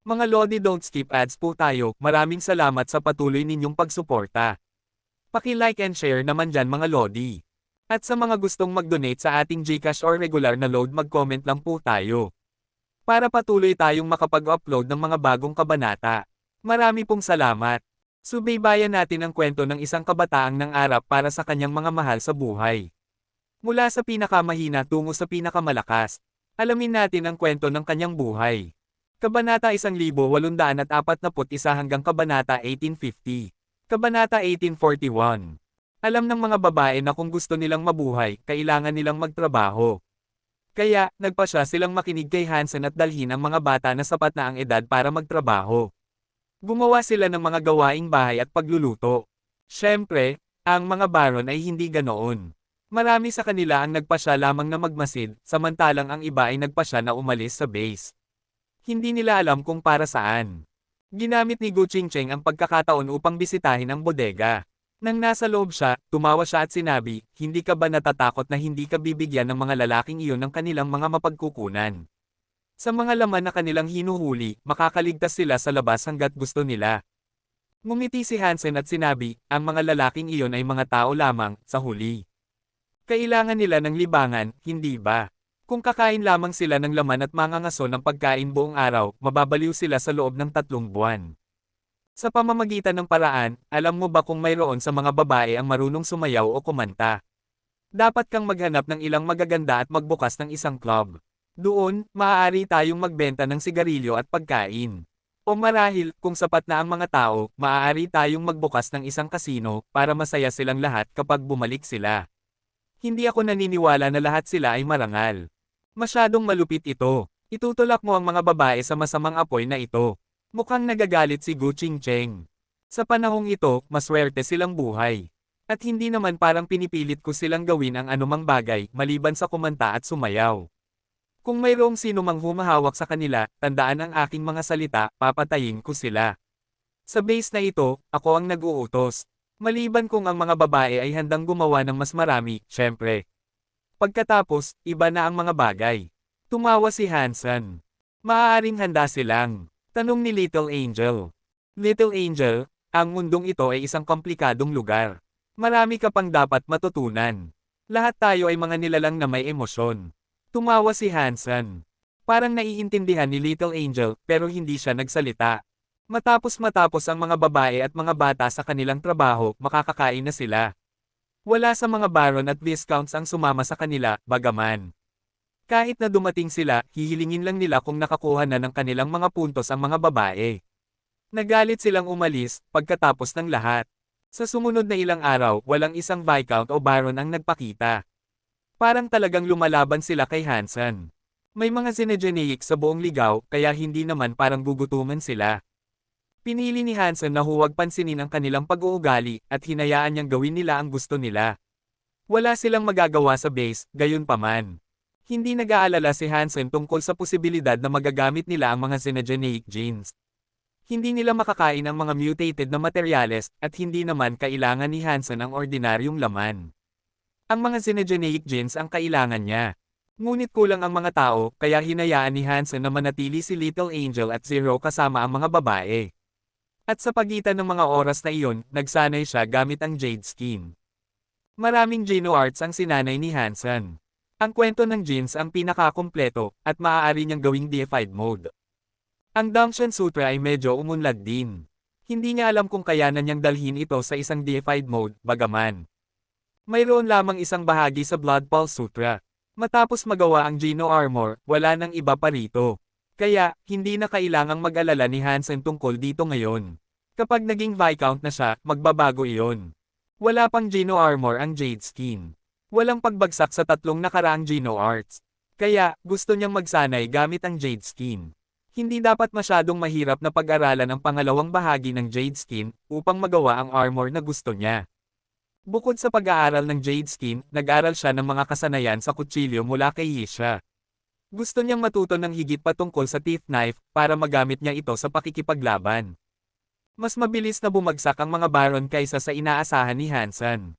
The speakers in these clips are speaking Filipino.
Mga Lodi, don't skip ads po tayo. Maraming salamat sa patuloy ninyong pagsuporta. Paki-like and share naman dyan mga Lodi. At sa mga gustong mag-donate sa ating GCash or regular na load, mag-comment lang po tayo. Para patuloy tayong makapag-upload ng mga bagong kabanata. Marami pong salamat. Subaybayan natin ang kwento ng isang kabataang nangarap para sa kanyang mga mahal sa buhay. Mula sa pinakamahina tungo sa pinakamalakas. Alamin natin ang kwento ng kanyang buhay. Kabanata 1841 hanggang Kabanata 1850. Kabanata 1841. Alam ng mga babae na kung gusto nilang mabuhay, kailangan nilang magtrabaho. Kaya, nagpasya silang makinig kay Hansen at dalhin ang mga bata na sapat na ang edad para magtrabaho. Gumawa sila ng mga gawaing bahay at pagluluto. Siyempre, ang mga baron ay hindi ganoon. Marami sa kanila ang nagpasya lamang na magmasid, samantalang ang iba ay nagpasya na umalis sa base. Hindi nila alam kung para saan. Ginamit ni Gu Qingcheng ang pagkakataon upang bisitahin ang bodega. Nang nasa loob siya, tumawa siya at sinabi, "Hindi ka ba natatakot na hindi ka bibigyan ng mga lalaking iyon ng kanilang mga mapagkukunan? Sa mga laman na kanilang hinuhuli, makakaligtas sila sa labas hanggat gusto nila." Ngumiti si Hansen at sinabi, "Ang mga lalaking iyon ay mga tao lamang, sa huli. Kailangan nila ng libangan, hindi ba? Kung kakain lamang sila ng laman at mangangaso ng pagkain buong araw, mababaliw sila sa loob ng 3 buwan. Sa pamamagitan ng paraan, alam mo ba kung mayroon sa mga babae ang marunong sumayaw o kumanta? Dapat kang maghanap ng ilang magaganda at magbukas ng isang club. Doon, maaari tayong magbenta ng sigarilyo at pagkain. O marahil, kung sapat na ang mga tao, maaari tayong magbukas ng isang kasino para masaya silang lahat kapag bumalik sila. Hindi ako naniniwala na lahat sila ay marangal. Masyadong malupit ito. Itutulak mo ang mga babae sa masamang apoy na ito." Mukhang nagagalit si Gu Qingcheng. Sa panahong ito, maswerte silang buhay. At hindi naman parang pinipilit ko silang gawin ang anumang bagay, maliban sa kumanta at sumayaw. Kung mayroong sino mang humahawak sa kanila, tandaan ang aking mga salita, papatayin ko sila. Sa base na ito, ako ang nag-uutos. Maliban kung ang mga babae ay handang gumawa ng mas marami, syempre. Pagkatapos, iba na ang mga bagay. Tumawa si Hansen. "Maaaring handa silang?" tanong ni Little Angel. "Little Angel, ang mundong ito ay isang komplikadong lugar. Marami ka pang dapat matutunan. Lahat tayo ay mga nilalang na may emosyon." Tumawa si Hansen. Parang naiintindihan ni Little Angel pero hindi siya nagsalita. Matapos ang mga babae at mga bata sa kanilang trabaho, makakakain na sila. Wala sa mga baron at viscounts ang sumama sa kanila, bagaman. Kahit na dumating sila, hihilingin lang nila kung nakakuha na ng kanilang mga puntos ang mga babae. Nagalit silang umalis, pagkatapos ng lahat. Sa sumunod na ilang araw, walang isang viscount o baron ang nagpakita. Parang talagang lumalaban sila kay Hansen. May mga Zinejenic sa buong ligaw, kaya hindi naman parang gugutuman sila. Pinili ni Hansen na huwag pansinin ang kanilang pag-uugali, at hinayaan niyang gawin nila ang gusto nila. Wala silang magagawa sa base, gayunpaman. Hindi nag-aalala si Hansen tungkol sa posibilidad na magagamit nila ang mga Zinejenic genes. Hindi nila makakain ang mga mutated na materyales, at hindi naman kailangan ni Hansen ang ordinaryong laman. Ang mga Zinejenic genes ang kailangan niya. Ngunit kulang ang mga tao, kaya hinayaan ni Hansen na manatili si Little Angel at Zero kasama ang mga babae. At sa pagitan ng mga oras na iyon, nagsanay siya gamit ang Jade Skin. Maraming Geno Arts ang sinanay ni Hansen. Ang kwento ng genes ang pinakakumpleto, at maaari niyang gawing deified mode. Ang Dangshan Sutra ay medyo umunlad din. Hindi niya alam kung kayanan niyang dalhin ito sa isang deified mode, bagaman. Mayroon lamang isang bahagi sa Blood Pulse Sutra. Matapos magawa ang Geno Armor, wala nang iba pa rito. Kaya, hindi na kailangang mag-alala ni Hansen tungkol dito ngayon. Kapag naging Viscount na siya, magbabago iyon. Wala pang Geno Armor ang Jade Skin. Walang pagbagsak sa 3 nakaraang Geno Arts. Kaya, gusto niyang magsanay gamit ang Jade Skin. Hindi dapat masyadong mahirap na pag-aralan ang pangalawang bahagi ng Jade Skin, upang magawa ang armor na gusto niya. Bukod sa pag-aaral ng Jade Skin, nag-aral siya ng mga kasanayan sa kutsilyo mula kay Yisha. Gusto niyang matuto ng higit pa tungkol sa teeth knife, para magamit niya ito sa pakikipaglaban. Mas mabilis na bumagsak ang mga baron kaysa sa inaasahan ni Hansen.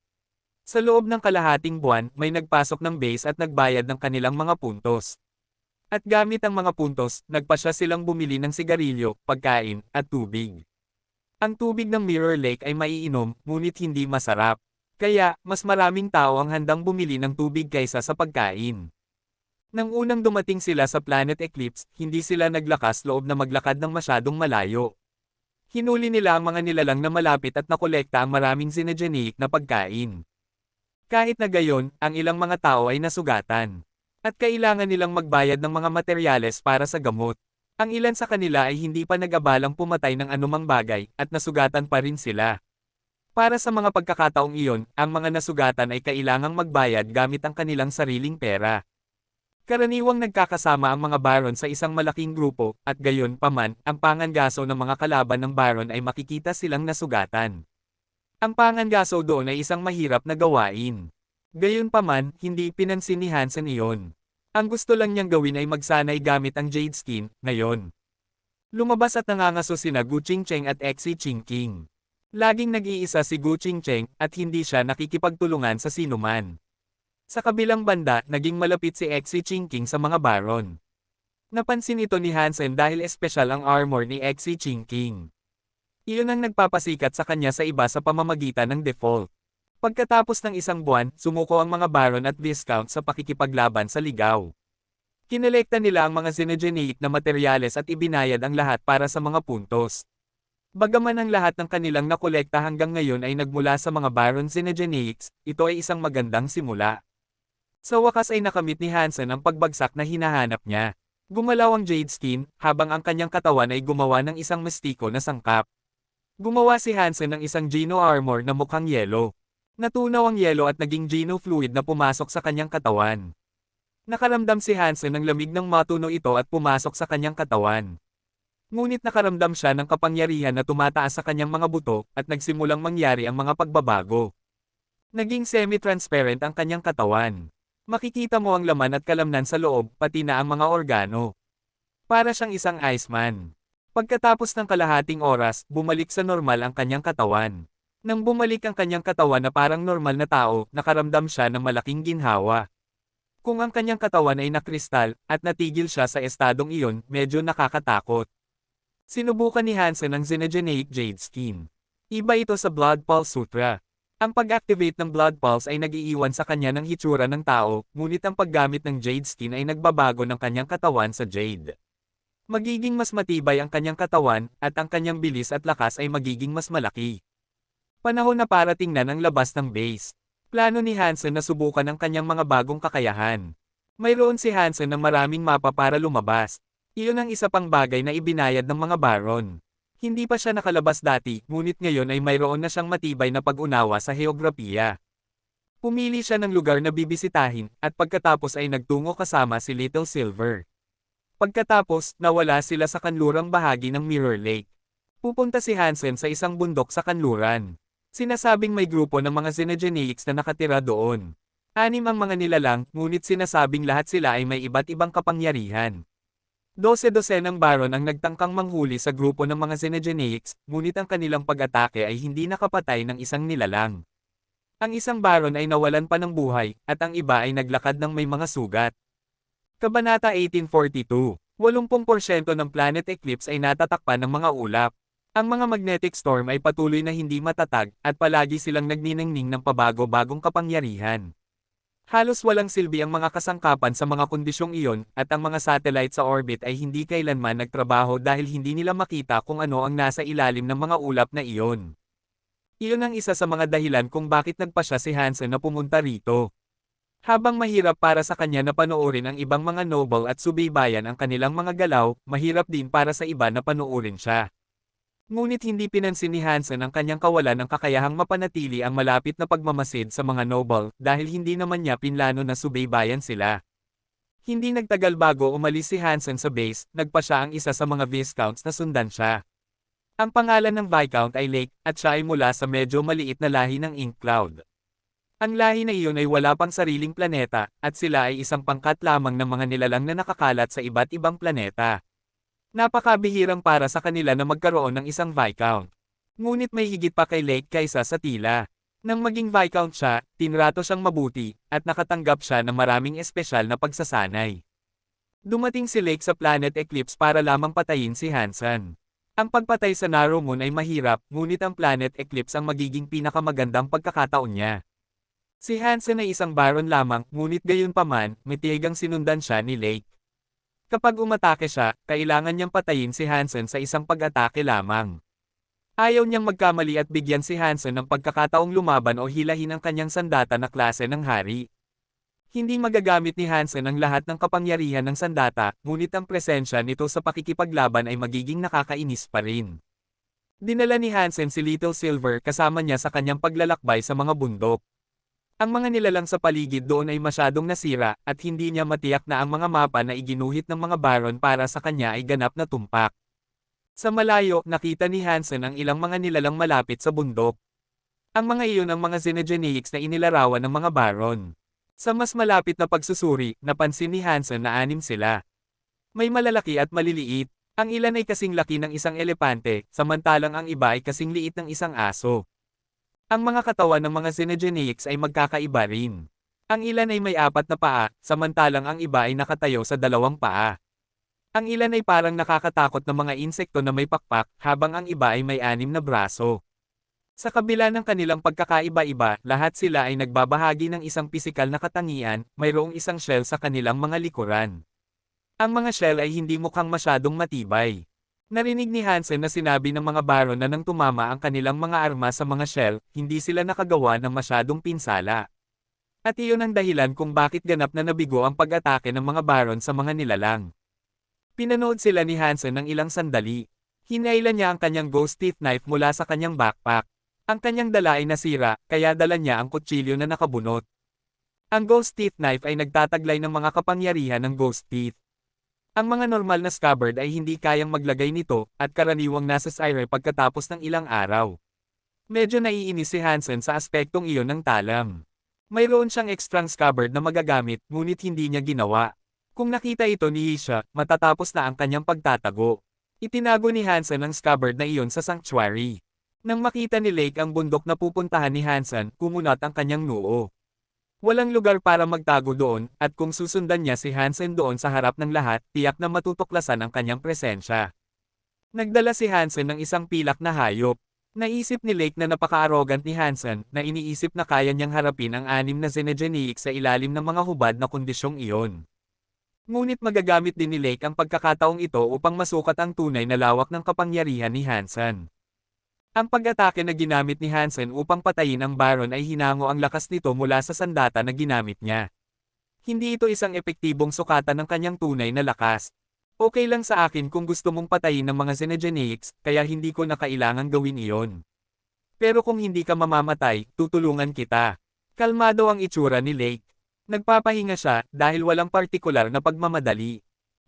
Sa loob ng kalahating buwan, may nagpasok ng base at nagbayad ng kanilang mga puntos. At gamit ang mga puntos, nagpasya silang bumili ng sigarilyo, pagkain, at tubig. Ang tubig ng Mirror Lake ay maiinom, ngunit hindi masarap. Kaya, mas maraming tao ang handang bumili ng tubig kaysa sa pagkain. Nang unang dumating sila sa Planet Eclipse, hindi sila naglakas loob na maglakad ng masyadong malayo. Hinuli nila ang mga nilalang na malapit at nakolekta ang maraming xenogeneic na pagkain. Kahit na gayon, ang ilang mga tao ay nasugatan. At kailangan nilang magbayad ng mga materyales para sa gamot. Ang ilan sa kanila ay hindi pa nag-abalang pumatay ng anumang bagay, at nasugatan pa rin sila. Para sa mga pagkakataong iyon, ang mga nasugatan ay kailangang magbayad gamit ang kanilang sariling pera. Karaniwang nagkakasama ang mga baron sa isang malaking grupo, at gayon paman, ang pangangaso ng mga kalaban ng baron ay makikita silang nasugatan. Ang pangangaso doon ay isang mahirap na gawain. Gayunpaman, hindi pinansin ni Hansen iyon. Ang gusto lang niyang gawin ay magsanay gamit ang Jade Skin, ngayon. Lumabas at nangangaso sina Gu Qingcheng at Xi Qingqing. Laging nag-iisa si Gu Qingcheng, at hindi siya nakikipagtulungan sa sinuman. Sa kabilang banda, naging malapit si Xi Qingqing sa mga baron. Napansin ito ni Hansen dahil espesyal ang armor ni Xi Qingqing. Iyon ang nagpapasikat sa kanya sa iba sa pamamagitan ng default. Pagkatapos ng isang buwan, sumuko ang mga baron at viscount sa pakikipaglaban sa ligaw. Kinolekta nila ang mga xenogeneic na materyales at ibinayad ang lahat para sa mga puntos. Bagaman ang lahat ng kanilang nakolekta hanggang ngayon ay nagmula sa mga baron xenogeneics, ito ay isang magandang simula. Sa wakas ay nakamit ni Hansen ang pagbagsak na hinahanap niya. Gumalaw ang Jade Skin, habang ang kanyang katawan ay gumawa ng isang mestiko na sangkap. Gumawa si Hansen ng isang Geno armor na mukhang yelo. Natunaw ang yelo at naging Geno fluid na pumasok sa kanyang katawan. Nakaramdam si Hansen ng lamig ng matuno ito at pumasok sa kanyang katawan. Ngunit nakaramdam siya ng kapangyarihan na tumataas sa kanyang mga buto, at nagsimulang mangyari ang mga pagbabago. Naging semi-transparent ang kanyang katawan. Makikita mo ang laman at kalamnan sa loob, pati na ang mga organo. Para siyang isang Iceman. Pagkatapos ng kalahating oras, bumalik sa normal ang kanyang katawan. Nang bumalik ang kanyang katawan na parang normal na tao, nakaramdam siya ng malaking ginhawa. Kung ang kanyang katawan ay nakristal, at natigil siya sa estadong iyon, medyo nakakatakot. Sinubukan ni Hansen ang xenogeneic Jade Skin. Iba ito sa Blood Pulse Sutra. Ang pag-activate ng Blood Pulse ay nag-iiwan sa kanya ng hitsura ng tao, ngunit ang paggamit ng Jade Skin ay nagbabago ng kanyang katawan sa Jade. Magiging mas matibay ang kanyang katawan, at ang kanyang bilis at lakas ay magiging mas malaki. Panahon na para tingnan ang labas ng base. Plano ni Hansen na subukan ang kanyang mga bagong kakayahan. Mayroon si Hansen ng maraming mapa para lumabas. Iyon ang isa pang bagay na ibinayad ng mga baron. Hindi pa siya nakalabas dati, ngunit ngayon ay mayroon na siyang matibay na pag-unawa sa heograpiya. Pumili siya ng lugar na bibisitahin, at pagkatapos ay nagtungo kasama si Little Silver. Pagkatapos, nawala sila sa kanlurang bahagi ng Mirror Lake. Pupunta si Hansen sa isang bundok sa kanluran. Sinasabing may grupo ng mga xenogeneics na nakatira doon. 6 ang mga nilalang, ngunit sinasabing lahat sila ay may iba't ibang kapangyarihan. 12 ng baron ang nagtangkang manghuli sa grupo ng mga xenogeneics, ngunit ang kanilang pag-atake ay hindi nakapatay ng isang nilalang. Ang isang baron ay nawalan pa ng buhay, at ang iba ay naglakad ng may mga sugat. Kabanata 1842. 80% ng Planet Eclipse ay natatakpan ng mga ulap. Ang mga magnetic storm ay patuloy na hindi matatag, at palagi silang nagniningning ng pabago-bagong kapangyarihan. Halos walang silbi ang mga kasangkapan sa mga kondisyong iyon, at ang mga satellite sa orbit ay hindi kailanman nagtrabaho dahil hindi nila makita kung ano ang nasa ilalim ng mga ulap na iyon. Iyon ang isa sa mga dahilan kung bakit nagpasya si Hansen na pumunta rito. Habang mahirap para sa kanya na panoorin ang ibang mga noble at subaybayan ang kanilang mga galaw, mahirap din para sa iba na panoorin siya. Ngunit hindi pinansin ni Hansen ang kanyang kawalan ng kakayahang mapanatili ang malapit na pagmamasid sa mga noble dahil hindi naman niya pinlano na subaybayan sila. Hindi nagtagal bago umalis si Hansen sa base, nagpa siya ang isa sa mga viscounts na sundan siya. Ang pangalan ng Viscount ay Lake, at siya ay mula sa medyo maliit na lahi ng Ink Cloud. Ang lahi na iyon ay wala pang sariling planeta, at sila ay isang pangkat lamang ng mga nilalang na nakakalat sa iba't ibang planeta. Napakabihirang para sa kanila na magkaroon ng isang Viscount. Ngunit may higit pa kay Lake kaysa sa tila. Nang maging Viscount siya, tinrato siyang mabuti, at nakatanggap siya ng maraming espesyal na pagsasanay. Dumating si Lake sa Planet Eclipse para lamang patayin si Hansen. Ang pagpatay sa Narrow Moon ay mahirap, ngunit ang Planet Eclipse ang magiging pinakamagandang pagkakataon niya. Si Hansen ay isang Baron lamang, ngunit gayunpaman, matiyagang sinundan siya ni Lake. Kapag umatake siya, kailangan niyang patayin si Hansen sa isang pag-atake lamang. Ayaw niyang magkamali at bigyan si Hansen ng pagkakataong lumaban o hilahin ang kanyang sandata na klase ng hari. Hindi magagamit ni Hansen ang lahat ng kapangyarihan ng sandata, ngunit ang presensya nito sa pakikipaglaban ay magiging nakakainis pa rin. Dinala ni Hansen si Little Silver kasama niya sa kanyang paglalakbay sa mga bundok. Ang mga nilalang sa paligid doon ay masyadong nasira, at hindi niya matiyak na ang mga mapa na iginuhit ng mga Baron para sa kanya ay ganap na tumpak. Sa malayo, nakita ni Hansen ang ilang mga nilalang malapit sa bundok. Ang mga iyon ang mga Xenogeneics na inilarawan ng mga Baron. Sa mas malapit na pagsusuri, napansin ni Hansen na 6 sila. May malalaki at maliliit. Ang ilan ay kasing laki ng isang elepante, samantalang ang iba ay kasing liit ng isang aso. Ang mga katawan ng mga Xenogeneics ay magkakaiba rin. Ang ilan ay may 4 na paa, samantalang ang iba ay nakatayo sa 2 paa. Ang ilan ay parang nakakatakot na mga insekto na may pakpak, habang ang iba ay may 6 na braso. Sa kabila ng kanilang pagkakaiba-iba, lahat sila ay nagbabahagi ng isang pisikal na katangian, mayroong isang shell sa kanilang mga likuran. Ang mga shell ay hindi mukhang masyadong matibay. Narinig ni Hansen na sinabi ng mga Baron na nang tumama ang kanilang mga arma sa mga shell, hindi sila nakagawa ng masyadong pinsala. At iyon ang dahilan kung bakit ganap na nabigo ang pag-atake ng mga Baron sa mga nilalang. Pinanood sila ni Hansen ng ilang sandali. Hinailan niya ang kanyang ghost teeth knife mula sa kanyang backpack. Ang kanyang dala ay nasira, kaya dala niya ang kutsilyo na nakabunot. Ang ghost teeth knife ay nagtataglay ng mga kapangyarihan ng ghost teeth. Ang mga normal na scabbard ay hindi kayang maglagay nito, at karaniwang nasa sire pagkatapos ng ilang araw. Medyo naiinis si Hansen sa aspektong iyon ng talam. Mayroon siyang ekstrang scabbard na magagamit, ngunit hindi niya ginawa. Kung nakita ito ni Isha, matatapos na ang kanyang pagtatago. Itinago ni Hansen ang scabbard na iyon sa sanctuary. Nang makita ni Lake ang bundok na pupuntahan ni Hansen, kumunat ang kanyang noo. Walang lugar para magtago doon, at kung susundan niya si Hansen doon sa harap ng lahat, tiyak na matutuklasan ang kanyang presensya. Nagdala si Hansen ng isang pilak na hayop. Naisip ni Lake na napaka-arrogant ni Hansen, na iniisip na kaya niyang harapin ang 6 na Xenogeneics sa ilalim ng mga hubad na kondisyong iyon. Ngunit magagamit din ni Lake ang pagkakataong ito upang masukat ang tunay na lawak ng kapangyarihan ni Hansen. Ang pag-atake na ginamit ni Hansen upang patayin ang Baron ay hinango ang lakas nito mula sa sandata na ginamit niya. Hindi ito isang epektibong sukatan ng kanyang tunay na lakas. Okay lang sa akin kung gusto mong patayin ng mga Xenogeneics, kaya hindi ko na kailangang gawin iyon. Pero kung hindi ka mamamatay, tutulungan kita. Kalmado ang itsura ni Lake. Nagpapahinga siya dahil walang partikular na pagmamadali.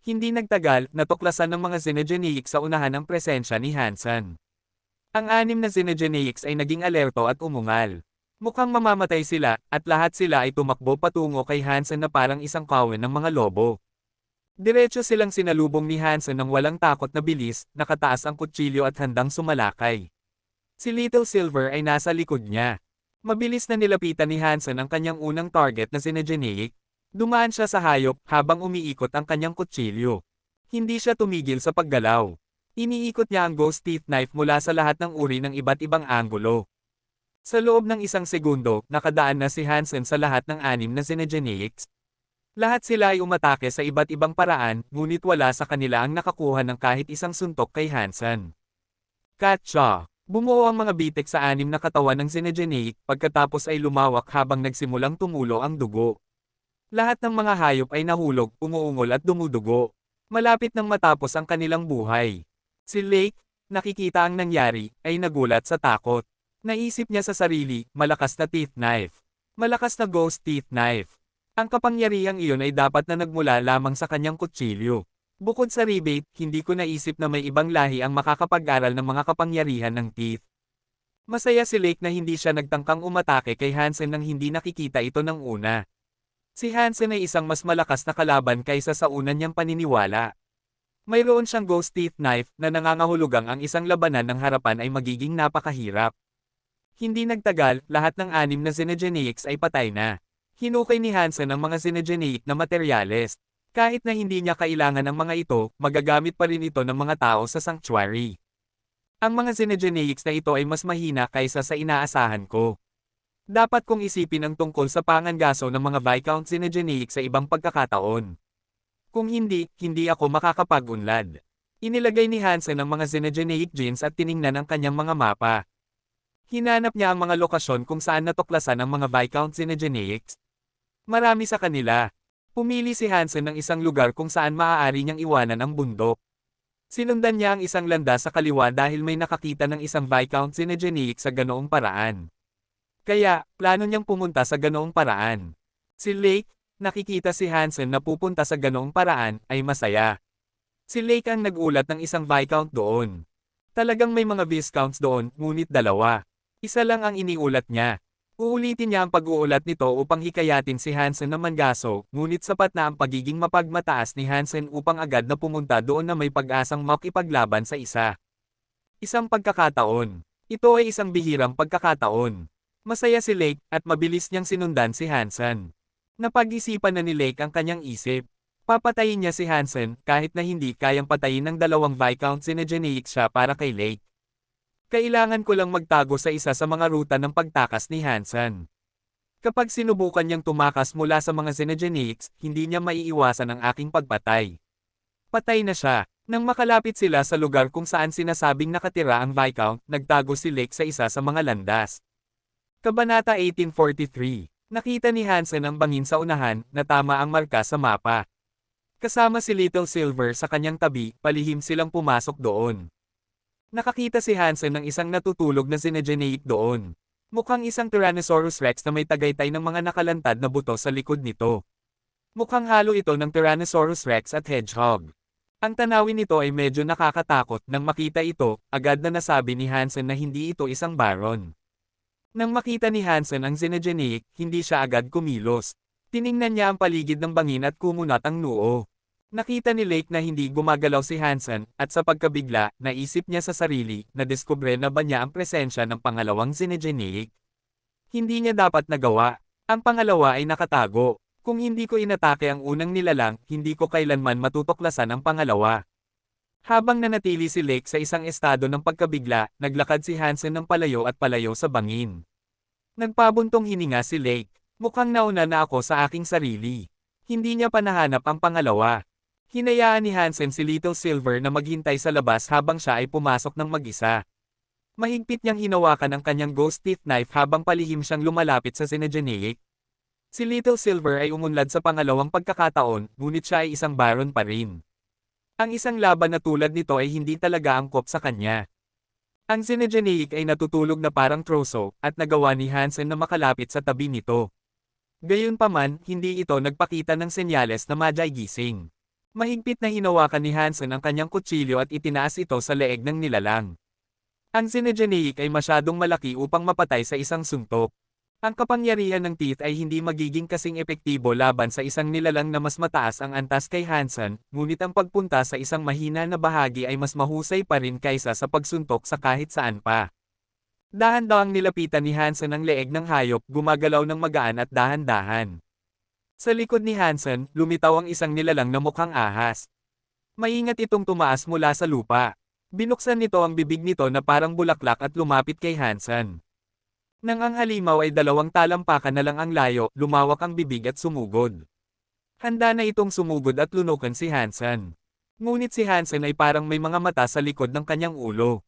Hindi nagtagal, natuklasan ng mga Xenogeneics sa unahan ang presensya ni Hansen. Ang 6 na Xenogeneics ay naging alerto at umungal. Mukhang mamamatay sila, at lahat sila ay tumakbo patungo kay Hansen na parang isang kawen ng mga lobo. Diretso silang sinalubong ni Hansen ng walang takot na bilis, nakataas ang kutsilyo at handang sumalakay. Si Little Silver ay nasa likod niya. Mabilis na nilapitan ni Hansen ang kanyang unang target na Xenogeneic. Dumaan siya sa hayop habang umiikot ang kanyang kutsilyo. Hindi siya tumigil sa paggalaw. Iniikot niya ang ghost teeth knife mula sa lahat ng uri ng iba't ibang anggulo. Sa loob ng isang segundo, nakadaan na si Hansen sa lahat ng 6 na Xenogeneics. Lahat sila ay umatake sa iba't ibang paraan, ngunit wala sa kanila ang nakakuha ng kahit isang suntok kay Hansen. Katsa! Bumuo ang mga bitek sa 6 na katawan ng Xenogeneic, pagkatapos ay lumawak habang nagsimulang tumulo ang dugo. Lahat ng mga hayop ay nahulog, umuungol at dumudugo. Malapit nang matapos ang kanilang buhay. Si Lake, nakikita ang nangyari, ay nagulat sa takot. Naisip niya sa sarili, malakas na teeth knife. Malakas na ghost teeth knife. Ang kapangyarihang iyon ay dapat na nagmula lamang sa kanyang kutsilyo. Bukod sa rebate, hindi ko naisip na may ibang lahi ang makakapag-aral ng mga kapangyarihan ng teeth. Masaya si Lake na hindi siya nagtangkang umatake kay Hansen nang hindi nakikita ito ng una. Si Hansen ay isang mas malakas na kalaban kaysa sa una niyang paniniwala. Mayroon siyang ghost teeth knife na nangangahulugang ang isang labanan ng harapan ay magiging napakahirap. Hindi nagtagal, lahat ng 6 na Xenogeneics ay patay na. Hinukay ni Hansen ang mga Xenogeneic na materyales. Kahit na hindi niya kailangan ang mga ito, magagamit pa rin ito ng mga tao sa sanctuary. Ang mga Xenogeneics na ito ay mas mahina kaysa sa inaasahan ko. Dapat kong isipin ang tungkol sa pangangaso ng mga Viscount Xenogeneics sa ibang pagkakataon. Kung hindi, hindi ako makakapag-unlad. Inilagay ni Hansen ang mga Xenogeneic genes at tiningnan ang kanyang mga mapa. Hinanap niya ang mga lokasyon kung saan natuklasan ang mga Viscount Xenogeneics. Marami sa kanila. Pumili si Hansen ng isang lugar kung saan maaari niyang iwanan ang bundok. Sinundan niya ang isang landas sa kaliwa dahil may nakakita ng isang Viscount Xenogeneic sa ganoong paraan. Kaya, plano niyang pumunta sa ganoong paraan. Si Lake, nakikita si Hansen na pupunta sa ganoong paraan, ay masaya. Si Lake ang nag-ulat ng isang Viscount doon. Talagang may mga Viscounts doon, ngunit dalawa. Isa lang ang iniulat niya. Uulitin niya ang pag-uulat nito upang hikayatin si Hansen na mangaso, ngunit sapat na ang pagiging mapagmataas ni Hansen upang agad na pumunta doon na may pag-asang makipaglaban sa isa. Isang pagkakataon. Ito ay isang bihirang pagkakataon. Masaya si Lake at mabilis niyang sinundan si Hansen. Napag-isipan na ni Lake ang kanyang isip. Papatayin niya si Hansen kahit na hindi kayang patayin ng dalawang Viscount Xenogeneic siya para kay Lake. Kailangan ko lang magtago sa isa sa mga ruta ng pagtakas ni Hansen. Kapag sinubukan niyang tumakas mula sa mga Xenogeneics, hindi niya maiiwasan ang aking pagpatay. Patay na siya. Nang makalapit sila sa lugar kung saan sinasabing nakatira ang Viscount, nagtago si Lake sa isa sa mga landas. Kabanata 1843. Nakita ni Hansen ang bangin sa unahan, na tama ang marka sa mapa. Kasama si Little Silver sa kanyang tabi, palihim silang pumasok doon. Nakakita si Hansen ng isang natutulog na Xenogeneic doon. Mukhang isang Tyrannosaurus Rex na may tagaytay ng mga nakalantad na buto sa likod nito. Mukhang halo ito ng Tyrannosaurus Rex at Hedgehog. Ang tanawin nito ay medyo nakakatakot. Nang makita ito, agad na nasabi ni Hansen na hindi ito isang Baron. Nang makita ni Hansen ang Xenogeneic, hindi siya agad kumilos. Tiningnan niya ang paligid ng bangin at kumunat ang noo. Nakita ni Lake na hindi gumagalaw si Hansen, at sa pagkabigla, naisip niya sa sarili, na diskubre na ba niya ang presensya ng pangalawang Xenogeneic. Hindi niya dapat nagawa. Ang pangalawa ay nakatago. Kung hindi ko inatake ang unang nilalang, hindi ko kailanman matutuklasan ang pangalawa. Habang nanatili si Lake sa isang estado ng pagkabigla, naglakad si Hansen ng palayo at palayo sa bangin. Nagpabuntong hininga si Lake. Mukhang nauna na ako sa aking sarili. Hindi niya pa nahanap ang pangalawa. Hinayaan ni Hansen si Little Silver na maghintay sa labas habang siya ay pumasok ng mag-isa. Mahigpit niyang hinawakan ang kanyang ghost teeth knife habang palihim siyang lumalapit sa Xenogeneic. Si Little Silver ay umunlad sa pangalawang pagkakataon, ngunit siya ay isang Baron pa rin. Ang isang laban na tulad nito ay hindi talaga angkop sa kanya. Ang Xenogeneic ay natutulog na parang troso, at nagawa ni Hansen na makalapit sa tabi nito. Gayunpaman, hindi ito nagpakita ng senyales na madyay gising. Mahigpit na hinawakan ni Hansen ang kanyang kutsilyo at itinaas ito sa leeg ng nilalang. Ang Xenogeneic ay masyadong malaki upang mapatay sa isang suntok. Ang kapangyarihan ng teeth ay hindi magiging kasing epektibo laban sa isang nilalang na mas mataas ang antas kay Hansen, ngunit ang pagpunta sa isang mahina na bahagi ay mas mahusay pa rin kaysa sa pagsuntok sa kahit saan pa. Dahan-dahang nilapitan ni Hansen ang leeg ng hayop, gumagalaw ng magaan at dahan-dahan. Sa likod ni Hansen, lumitaw ang isang nilalang na mukhang ahas. Maingat itong tumaas mula sa lupa. Binuksan nito ang bibig nito na parang bulaklak at lumapit kay Hansen. Nang ang halimaw ay 2 talampakan na lang ang layo, lumawak ang bibig at sumugod. Handa na itong sumugod at lunukan si Hansen. Ngunit si Hansen ay parang may mga mata sa likod ng kanyang ulo.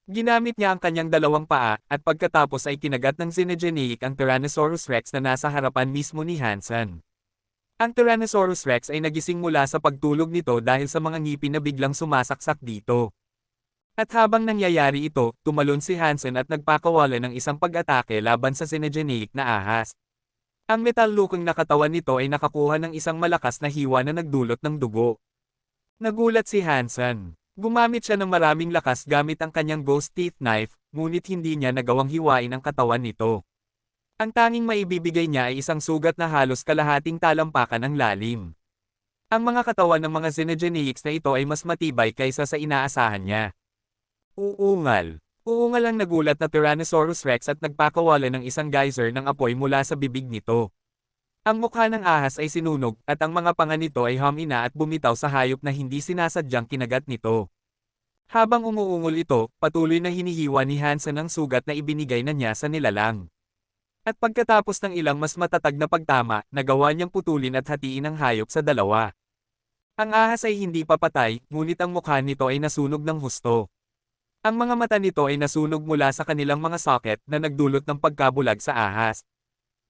Ginamit niya ang kanyang 2 paa, at pagkatapos ay kinagat ng Xenogeneic ang Tyrannosaurus Rex na nasa harapan mismo ni Hansen. Ang Tyrannosaurus Rex ay nagising mula sa pagtulog nito dahil sa mga ngipin na biglang sumasaksak dito. At habang nangyayari ito, tumalon si Hansen at nagpakawalan ng isang pag-atake laban sa Xenogeneic na ahas. Ang metal-looking na katawan nito ay nakakuha ng isang malakas na hiwa na nagdulot ng dugo. Nagulat si Hansen. Gumamit siya ng maraming lakas gamit ang kanyang ghost teeth knife, ngunit hindi niya nagawang hiwain ang katawan nito. Ang tanging maibibigay niya ay isang sugat na halos kalahating talampakan ang lalim. Ang mga katawan ng mga Xenogeneics na ito ay mas matibay kaysa sa inaasahan niya. Uungal. Uungal ang nagulat na Tyrannosaurus Rex at nagpakawala ng isang geyser ng apoy mula sa bibig nito. Ang mukha ng ahas ay sinunog at ang mga panga nito ay humina at bumitaw sa hayop na hindi sinasadyang kinagat nito. Habang umuungol ito, patuloy na hinihiwa ni Hansen ang sugat na ibinigay na niya sa nilalang. At pagkatapos ng ilang mas matatag na pagtama, nagawa niyang putulin at hatiin ang hayop sa dalawa. Ang ahas ay hindi papatay, ngunit ang mukha nito ay nasunog ng husto. Ang mga mata nito ay nasunog mula sa kanilang mga socket na nagdulot ng pagkabulag sa ahas.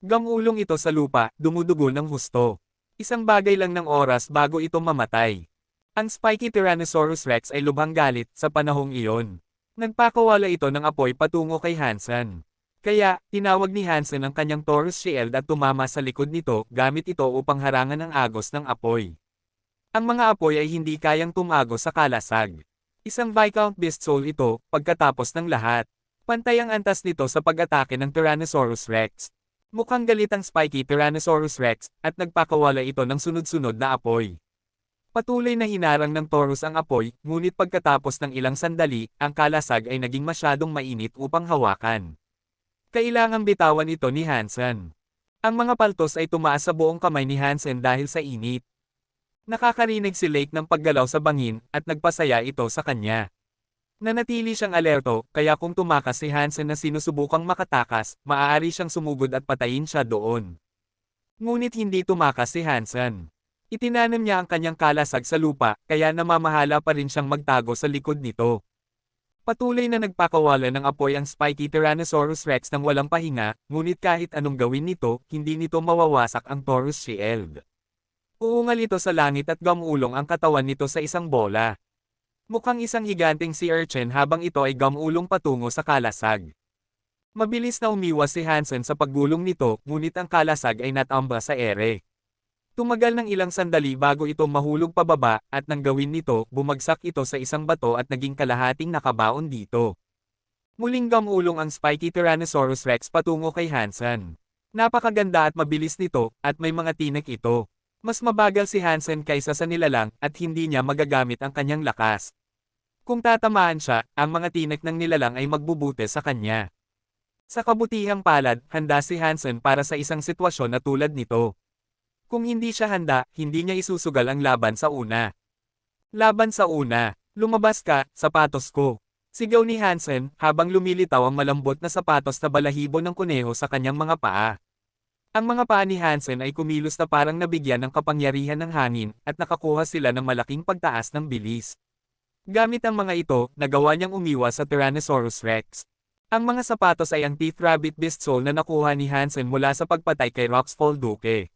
Gamulong ito sa lupa, dumudugo ng husto. Isang bagay lang ng oras bago ito mamatay. Ang spiky Tyrannosaurus Rex ay lubhang galit sa panahong iyon. Nagpakawala ito ng apoy patungo kay Hansen. Kaya, tinawag ni Hansen ang kanyang Taurus shield at tumama sa likod nito gamit ito upang harangan ang agos ng apoy. Ang mga apoy ay hindi kayang tumagos sa kalasag. Isang Viscount Beast Soul ito, pagkatapos ng lahat. Pantay ang antas nito sa pag-atake ng Tyrannosaurus Rex. Mukhang galit ang spiky Tyrannosaurus Rex, at nagpakawala ito ng sunod-sunod na apoy. Patuloy na hinarang ng Taurus ang apoy, ngunit pagkatapos ng ilang sandali, ang kalasag ay naging masyadong mainit upang hawakan. Kailangang bitawan ito ni Hansen. Ang mga paltos ay tumaas sa buong kamay ni Hansen dahil sa init. Nakakarinig si Lake ng paggalaw sa bangin, at nagpasaya ito sa kanya. Nanatili siyang alerto, kaya kung tumakas si Hansen na sinusubukang makatakas, maaari siyang sumugod at patayin siya doon. Ngunit hindi tumakas si Hansen. Itinanim niya ang kanyang kalasag sa lupa, kaya namamahala pa rin siyang magtago sa likod nito. Patuloy na nagpakawala ng apoy ang spiky Tyrannosaurus Rex nang walang pahinga, ngunit kahit anong gawin nito, hindi nito mawawasak ang Taurus shield. Uungal ito sa langit at gamulong ang katawan nito sa isang bola. Mukhang isang higanteng sea urchin habang ito ay gamulong patungo sa kalasag. Mabilis na umiwas si Hansen sa paggulong nito, ngunit ang kalasag ay natamba sa ere. Tumagal ng ilang sandali bago ito mahulog pababa, at nang gawin nito, bumagsak ito sa isang bato at naging kalahating nakabaon dito. Muling gamulong ang spiky Tyrannosaurus Rex patungo kay Hansen. Napakaganda at mabilis nito, at may mga tinik ito. Mas mabagal si Hansen kaysa sa nilalang, at hindi niya magagamit ang kanyang lakas. Kung tatamaan siya, ang mga tinik ng nilalang ay magbubuti sa kanya. Sa kabutihang palad, handa si Hansen para sa isang sitwasyon na tulad nito. Kung hindi siya handa, hindi niya isusugal ang laban sa una. Laban sa una. Lumabas ka, sapatos ko. Sigaw ni Hansen, habang lumilitaw ang malambot na sapatos na balahibo ng kuneho sa kanyang mga paa. Ang mga paa ni Hansen ay kumilos na parang nabigyan ng kapangyarihan ng hangin, at nakakuha sila ng malaking pagtaas ng bilis. Gamit ang mga ito, nagawa niyang umiwas sa Tyrannosaurus Rex. Ang mga sapatos ay ang Teeth Rabbit Beast Soul na nakuha ni Hansen mula sa pagpatay kay Roxfall Duke.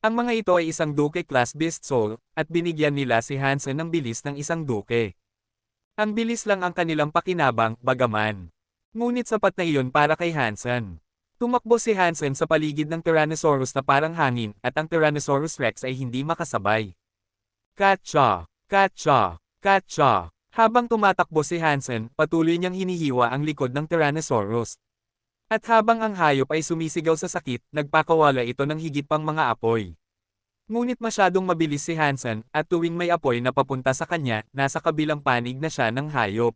Ang mga ito ay isang Duke-class Beast Soul, at binigyan nila si Hansen ng bilis ng isang Duke. Ang bilis lang ang kanilang pakinabang, bagaman. Ngunit sapat na iyon para kay Hansen. Tumakbo si Hansen sa paligid ng Tyrannosaurus na parang hangin, at ang Tyrannosaurus Rex ay hindi makasabay. Katsa! Katsa! Katsa! Habang tumatakbo si Hansen, patuloy niyang hinihiwa ang likod ng Tyrannosaurus. At habang ang hayop ay sumisigaw sa sakit, nagpakawala ito ng higit pang mga apoy. Ngunit masyadong mabilis si Hansen, at tuwing may apoy na papunta sa kanya, nasa kabilang panig na siya ng hayop.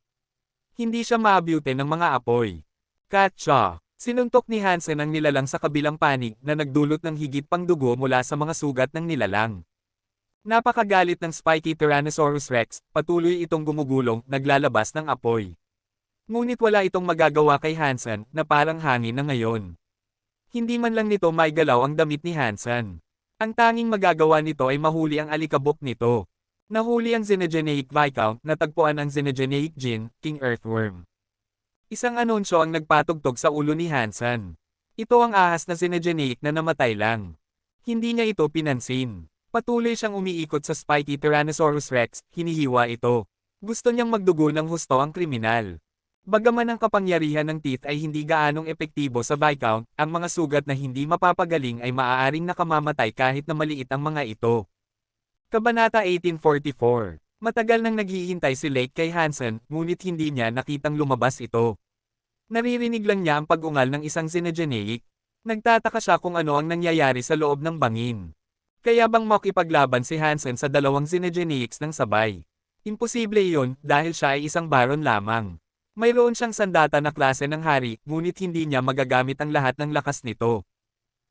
Hindi siya maabyute ng mga apoy. Katsa! Sinuntok ni Hansen ang nilalang sa kabilang panig na nagdulot ng higit pang dugo mula sa mga sugat ng nilalang. Napakagalit ng spiky Tyrannosaurus Rex, patuloy itong gumugulong, naglalabas ng apoy. Ngunit wala itong magagawa kay Hansen, na parang hangin na ngayon. Hindi man lang nito maigalaw ang damit ni Hansen. Ang tanging magagawa nito ay mahuli ang alikabok nito. Nahuli ang Xenogeneic Viscount, natagpuan ang Xenogeneic Jin, King Earthworm. Isang anunsyo ang nagpatugtog sa ulo ni Hansen. Ito ang ahas na Xenogeneic na namatay lang. Hindi niya ito pinansin. Patuloy siyang umiikot sa spiky Tyrannosaurus Rex, hinihiwa ito. Gusto niyang magdugo ng husto ang kriminal. Bagaman ang kapangyarihan ng teeth ay hindi gaanong epektibo sa Viscount, ang mga sugat na hindi mapapagaling ay maaaring nakamamatay kahit na maliit ang mga ito. Kabanata 1844. Matagal nang naghihintay si Lake kay Hansen, ngunit hindi niya nakitang lumabas ito. Naririnig lang niya ang pag-ungal ng isang Xenogeneic. Nagtataka siya kung ano ang nangyayari sa loob ng bangin. Kaya bang makipaglaban si Hansen sa dalawang Xenogeneics ng sabay? Imposible iyon, dahil siya ay isang baron lamang. Mayroon siyang sandata na klase ng hari, ngunit hindi niya magagamit ang lahat ng lakas nito.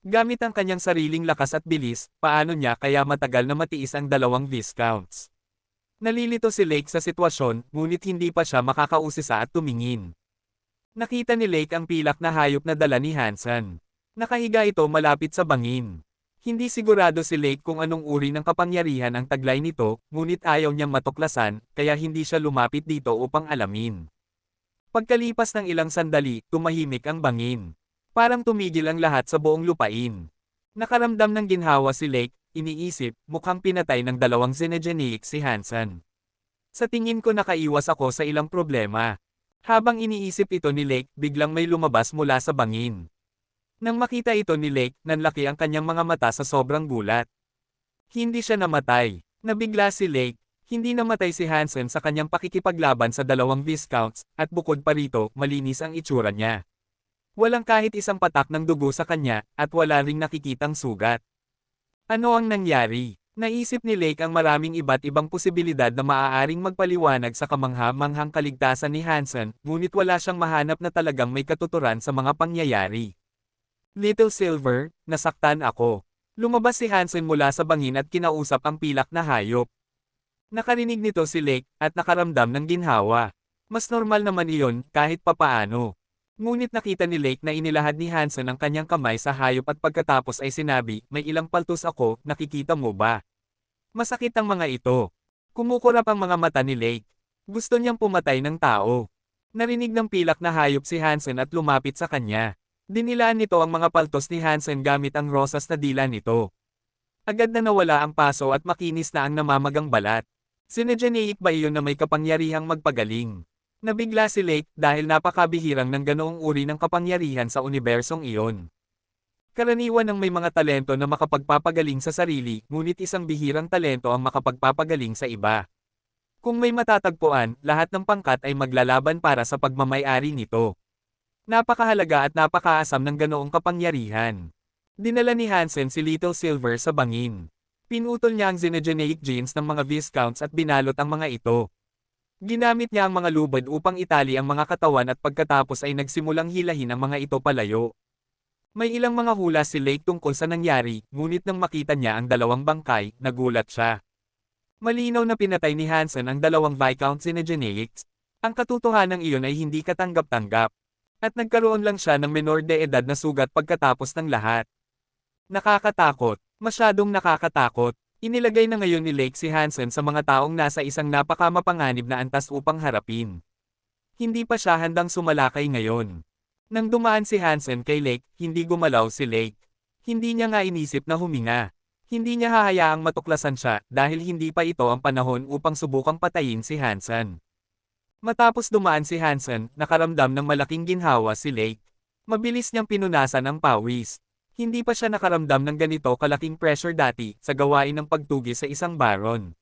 Gamit ang kanyang sariling lakas at bilis, paano niya kaya matagal na matiis ang dalawang Viscounts? Nalilito si Lake sa sitwasyon, ngunit hindi pa siya makakausisa at tumingin. Nakita ni Lake ang pilak na hayop na dala ni Hansen. Nakahiga ito malapit sa bangin. Hindi sigurado si Lake kung anong uri ng kapangyarihan ang taglay nito, ngunit ayaw niyang matuklasan, kaya hindi siya lumapit dito upang alamin. Pagkalipas ng ilang sandali, tumahimik ang bangin. Parang tumigil ang lahat sa buong lupain. Nakaramdam ng ginhawa si Lake, iniisip, mukhang pinatay ng dalawang Xenogenic si Hansen. Sa tingin ko nakaiwas ako sa ilang problema. Habang iniisip ito ni Lake, biglang may lumabas mula sa bangin. Nang makita ito ni Lake, nanlaki ang kanyang mga mata sa sobrang gulat. Hindi siya namatay. Nabigla si Lake. Hindi namatay si Hansen sa kanyang pakikipaglaban sa dalawang Viscounts, at bukod pa rito, malinis ang itsura niya. Walang kahit isang patak ng dugo sa kanya, at wala ring nakikitang sugat. Ano ang nangyari? Naisip ni Lake ang maraming iba't ibang posibilidad na maaaring magpaliwanag sa kamangha-manghang kaligtasan ni Hansen, ngunit wala siyang mahanap na talagang may katuturan sa mga pangyayari. Little Silver, nasaktan ako. Lumabas si Hansen mula sa bangin at kinausap ang pilak na hayop. Nakarinig nito si Lake, at nakaramdam ng ginhawa. Mas normal naman iyon, kahit papaano. Ngunit nakita ni Lake na inilahad ni Hansen ang kanyang kamay sa hayop at pagkatapos ay sinabi, may ilang paltos ako, nakikita mo ba? Masakit ang mga ito. Kumukurap ang mga mata ni Lake. Gusto niyang pumatay ng tao. Narinig ng pilak na hayop si Hansen at lumapit sa kanya. Dinilaan nito ang mga paltos ni Hansen gamit ang rosas na dila nito. Agad na nawala ang paso at makinis na ang namamagang balat. Xenogenic ba iyon na may kapangyarihang magpagaling? Nabigla si Lake dahil napakabihirang ng ganoong uri ng kapangyarihan sa unibersong iyon. Karaniwan ng may mga talento na makapagpapagaling sa sarili, ngunit isang bihirang talento ang makapagpapagaling sa iba. Kung may matatagpuan, lahat ng pangkat ay maglalaban para sa pagmamay-ari nito. Napakahalaga at napakaasam ng ganoong kapangyarihan. Dinala ni Hansen si Little Silver sa bangin. Pinutol niya ang Xenogenic genes ng mga Viscounts at binalot ang mga ito. Ginamit niya ang mga lubid upang itali ang mga katawan at pagkatapos ay nagsimulang hilahin ang mga ito palayo. May ilang mga hula si Lake tungkol sa nangyari, ngunit nang makita niya ang dalawang bangkay, nagulat siya. Malinaw na pinatay ni Hansen ang dalawang Viscount Xenogenics. Ang katotohanan iyon ay hindi katanggap-tanggap. At nagkaroon lang siya ng menor de edad na sugat pagkatapos ng lahat. Nakakatakot. Masyadong nakakatakot. Inilagay na ngayon ni Lake si Hansen sa mga taong nasa isang napakamapanganib na antas upang harapin. Hindi pa siya handang sumalakay ngayon. Nang dumaan si Hansen kay Lake, hindi gumalaw si Lake. Hindi niya nga inisip na huminga. Hindi niya hahayaang matuklasan siya dahil hindi pa ito ang panahon upang subukang patayin si Hansen. Matapos dumaan si Hansen, nakaramdam ng malaking ginhawa si Lake. Mabilis niyang pinunasan ang pawis. Hindi pa siya nakaramdam ng ganito kalaking pressure dati sa gawain ng pagtugi sa isang baron.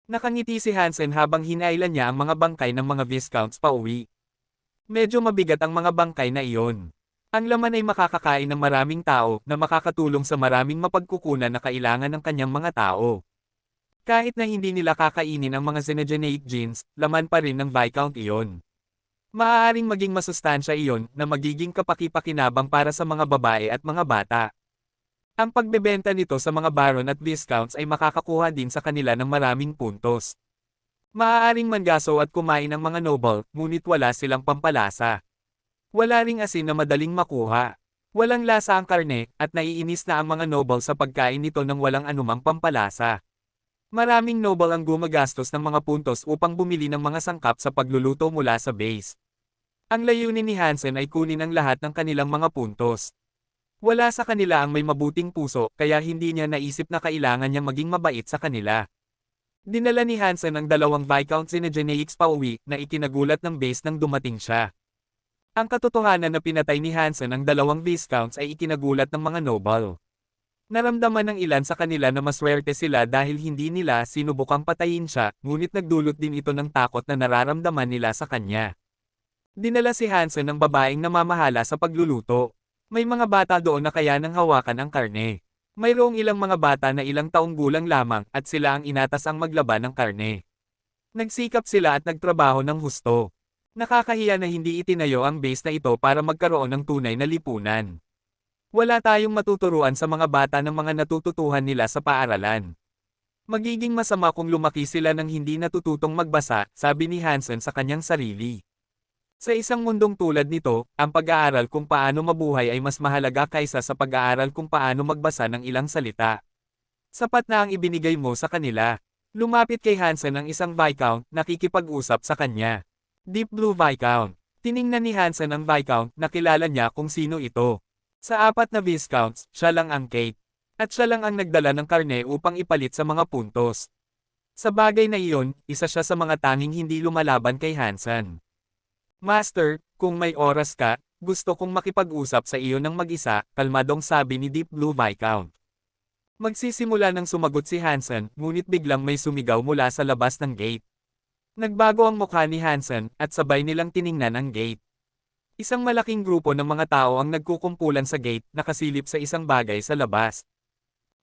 Nakangiti si Hansen habang hinailan niya ang mga bangkay ng mga Viscounts pauwi. Medyo mabigat ang mga bangkay na iyon. Ang laman ay makakakain ng maraming tao na makakatulong sa maraming mapagkukunan na kailangan ng kanyang mga tao. Kahit na hindi nila kakainin ang mga Xenogenic genes, laman pa rin ng Viscount iyon. Maaaring maging masustansya iyon na magiging kapaki-pakinabang para sa mga babae at mga bata. Ang pagbebenta nito sa mga baron at viscounts ay makakakuha din sa kanila ng maraming puntos. Maaaring manggaso at kumain ang mga noble, ngunit wala silang pampalasa. Wala ring asin na madaling makuha. Walang lasa ang karne, at naiinis na ang mga noble sa pagkain nito ng walang anumang pampalasa. Maraming noble ang gumagastos ng mga puntos upang bumili ng mga sangkap sa pagluluto mula sa base. Ang layunin ni Hansen ay kunin ang lahat ng kanilang mga puntos. Wala sa kanila ang may mabuting puso, kaya hindi niya naisip na kailangan niya maging mabait sa kanila. Dinala ni Hansen ang dalawang Viscount Xenogenics pauwi na ikinagulat ng base nang dumating siya. Ang katotohanan na pinatay ni Hansen ang dalawang Viscounts ay ikinagulat ng mga noble. Naramdaman ng ilan sa kanila na maswerte sila dahil hindi nila sinubukang patayin siya, ngunit nagdulot din ito ng takot na nararamdaman nila sa kanya. Dinala si Hansen ng babaeng namamahala sa pagluluto. May mga bata doon na kaya nang hawakan ang karne. Mayroong ilang mga bata na ilang taong gulang lamang at sila ang inatas ang maglaban ng karne. Nagsikap sila at nagtrabaho ng husto. Nakakahiya na hindi itinayo ang base na ito para magkaroon ng tunay na lipunan. Wala tayong matuturuan sa mga bata ng mga natututuhan nila sa paaralan. Magiging masama kung lumaki sila ng hindi natututong magbasa, sabi ni Hansen sa kanyang sarili. Sa isang mundong tulad nito, ang pag-aaral kung paano mabuhay ay mas mahalaga kaysa sa pag-aaral kung paano magbasa ng ilang salita. Sapat na ang ibinigay mo sa kanila. Lumapit kay Hansen ang isang Viscount, nakikipag-usap sa kanya. Deep Blue Viscount. Tiningnan ni Hansen ang Viscount, nakilala niya kung sino ito. Sa 4 na Viscounts, siya lang ang Kate. At siya lang ang nagdala ng karne upang ipalit sa mga puntos. Sa bagay na iyon, isa siya sa mga tanging hindi lumalaban kay Hansen. Master, kung may oras ka, gusto kong makipag-usap sa iyo ng mag-isa, kalmadong sabi ni Deep Blue Viscount. Magsisimula nang sumagot si Hansen, ngunit biglang may sumigaw mula sa labas ng gate. Nagbago ang mukha ni Hansen, at sabay nilang tiningnan ang gate. Isang malaking grupo ng mga tao ang nagkukumpulan sa gate, nakasilip sa isang bagay sa labas.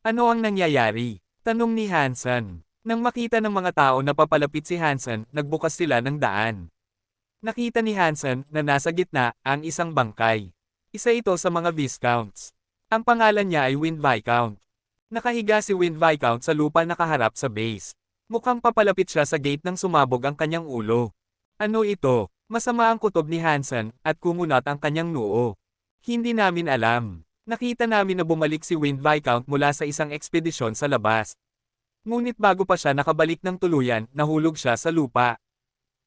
Ano ang nangyayari? Tanong ni Hansen. Nang makita ng mga tao na papalapit si Hansen, nagbukas sila ng daan. Nakita ni Hansen na nasa gitna ang isang bangkay. Isa ito sa mga Viscounts. Ang pangalan niya ay Wind Viscount. Nakahiga si Wind Viscount sa lupa nakaharap sa base. Mukhang papalapit siya sa gate nang sumabog ang kanyang ulo. Ano ito? Masama ang kutob ni Hansen at kumunat ang kanyang noo. Hindi namin alam. Nakita namin na bumalik si Wind Viscount mula sa isang ekspedisyon sa labas. Ngunit bago pa siya nakabalik ng tuluyan, nahulog siya sa lupa.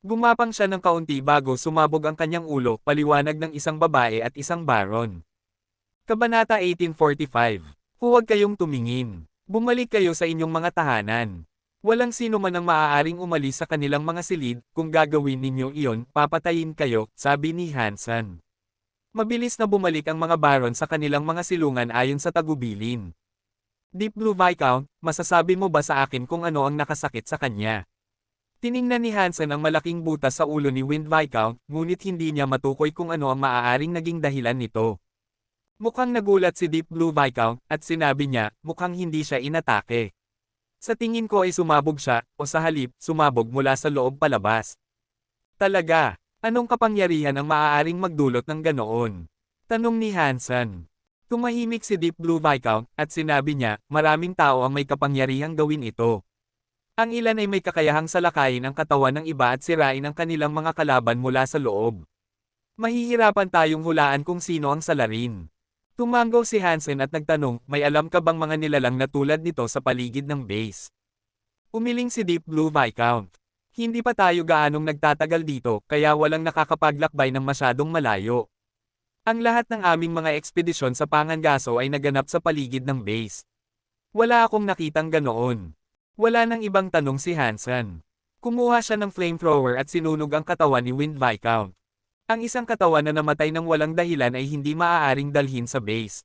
Gumapang siya ng kaunti bago sumabog ang kanyang ulo, paliwanag ng isang babae at isang baron. Kabanata 1845. Huwag kayong tumingin. Bumalik kayo sa inyong mga tahanan. Walang sino man ang maaaring umalis sa kanilang mga silid, kung gagawin ninyo iyon, papatayin kayo, sabi ni Hansen. Mabilis na bumalik ang mga baron sa kanilang mga silungan ayon sa tagubilin. Deep Blue Viscount, masasabi mo ba sa akin kung ano ang nakasakit sa kanya? Tiningnan ni Hansen ang malaking butas sa ulo ni Wind Viscount, ngunit hindi niya matukoy kung ano ang maaaring naging dahilan nito. Mukhang nagulat si Deep Blue Viscount, at sinabi niya, mukhang hindi siya inatake. Sa tingin ko ay sumabog siya, o sa halip, sumabog mula sa loob palabas. Talaga, anong kapangyarihan ang maaaring magdulot ng ganoon? Tanong ni Hansen. Tumahimik si Deep Blue Viscount, at sinabi niya, maraming tao ang may kapangyarihang gawin ito. Ang ilan ay may kakayahang salakayin ang katawan ng iba at sirain ang kanilang mga kalaban mula sa loob. Mahihirapan tayong hulaan kung sino ang salarin. Tumango si Hansen at nagtanong, may alam ka bang mga nilalang na tulad nito sa paligid ng base? Umiling si Deep Blue Viscount. Hindi pa tayo gaanong nagtatagal dito, kaya walang nakakapaglakbay ng masyadong malayo. Ang lahat ng aming mga ekspedisyon sa Pangangaso ay naganap sa paligid ng base. Wala akong nakitang ganoon. Wala nang ibang tanong si Hansen. Kumuha siya ng flamethrower at sinunog ang katawan ni Wind Viscount. Ang isang katawan na namatay ng walang dahilan ay hindi maaaring dalhin sa base.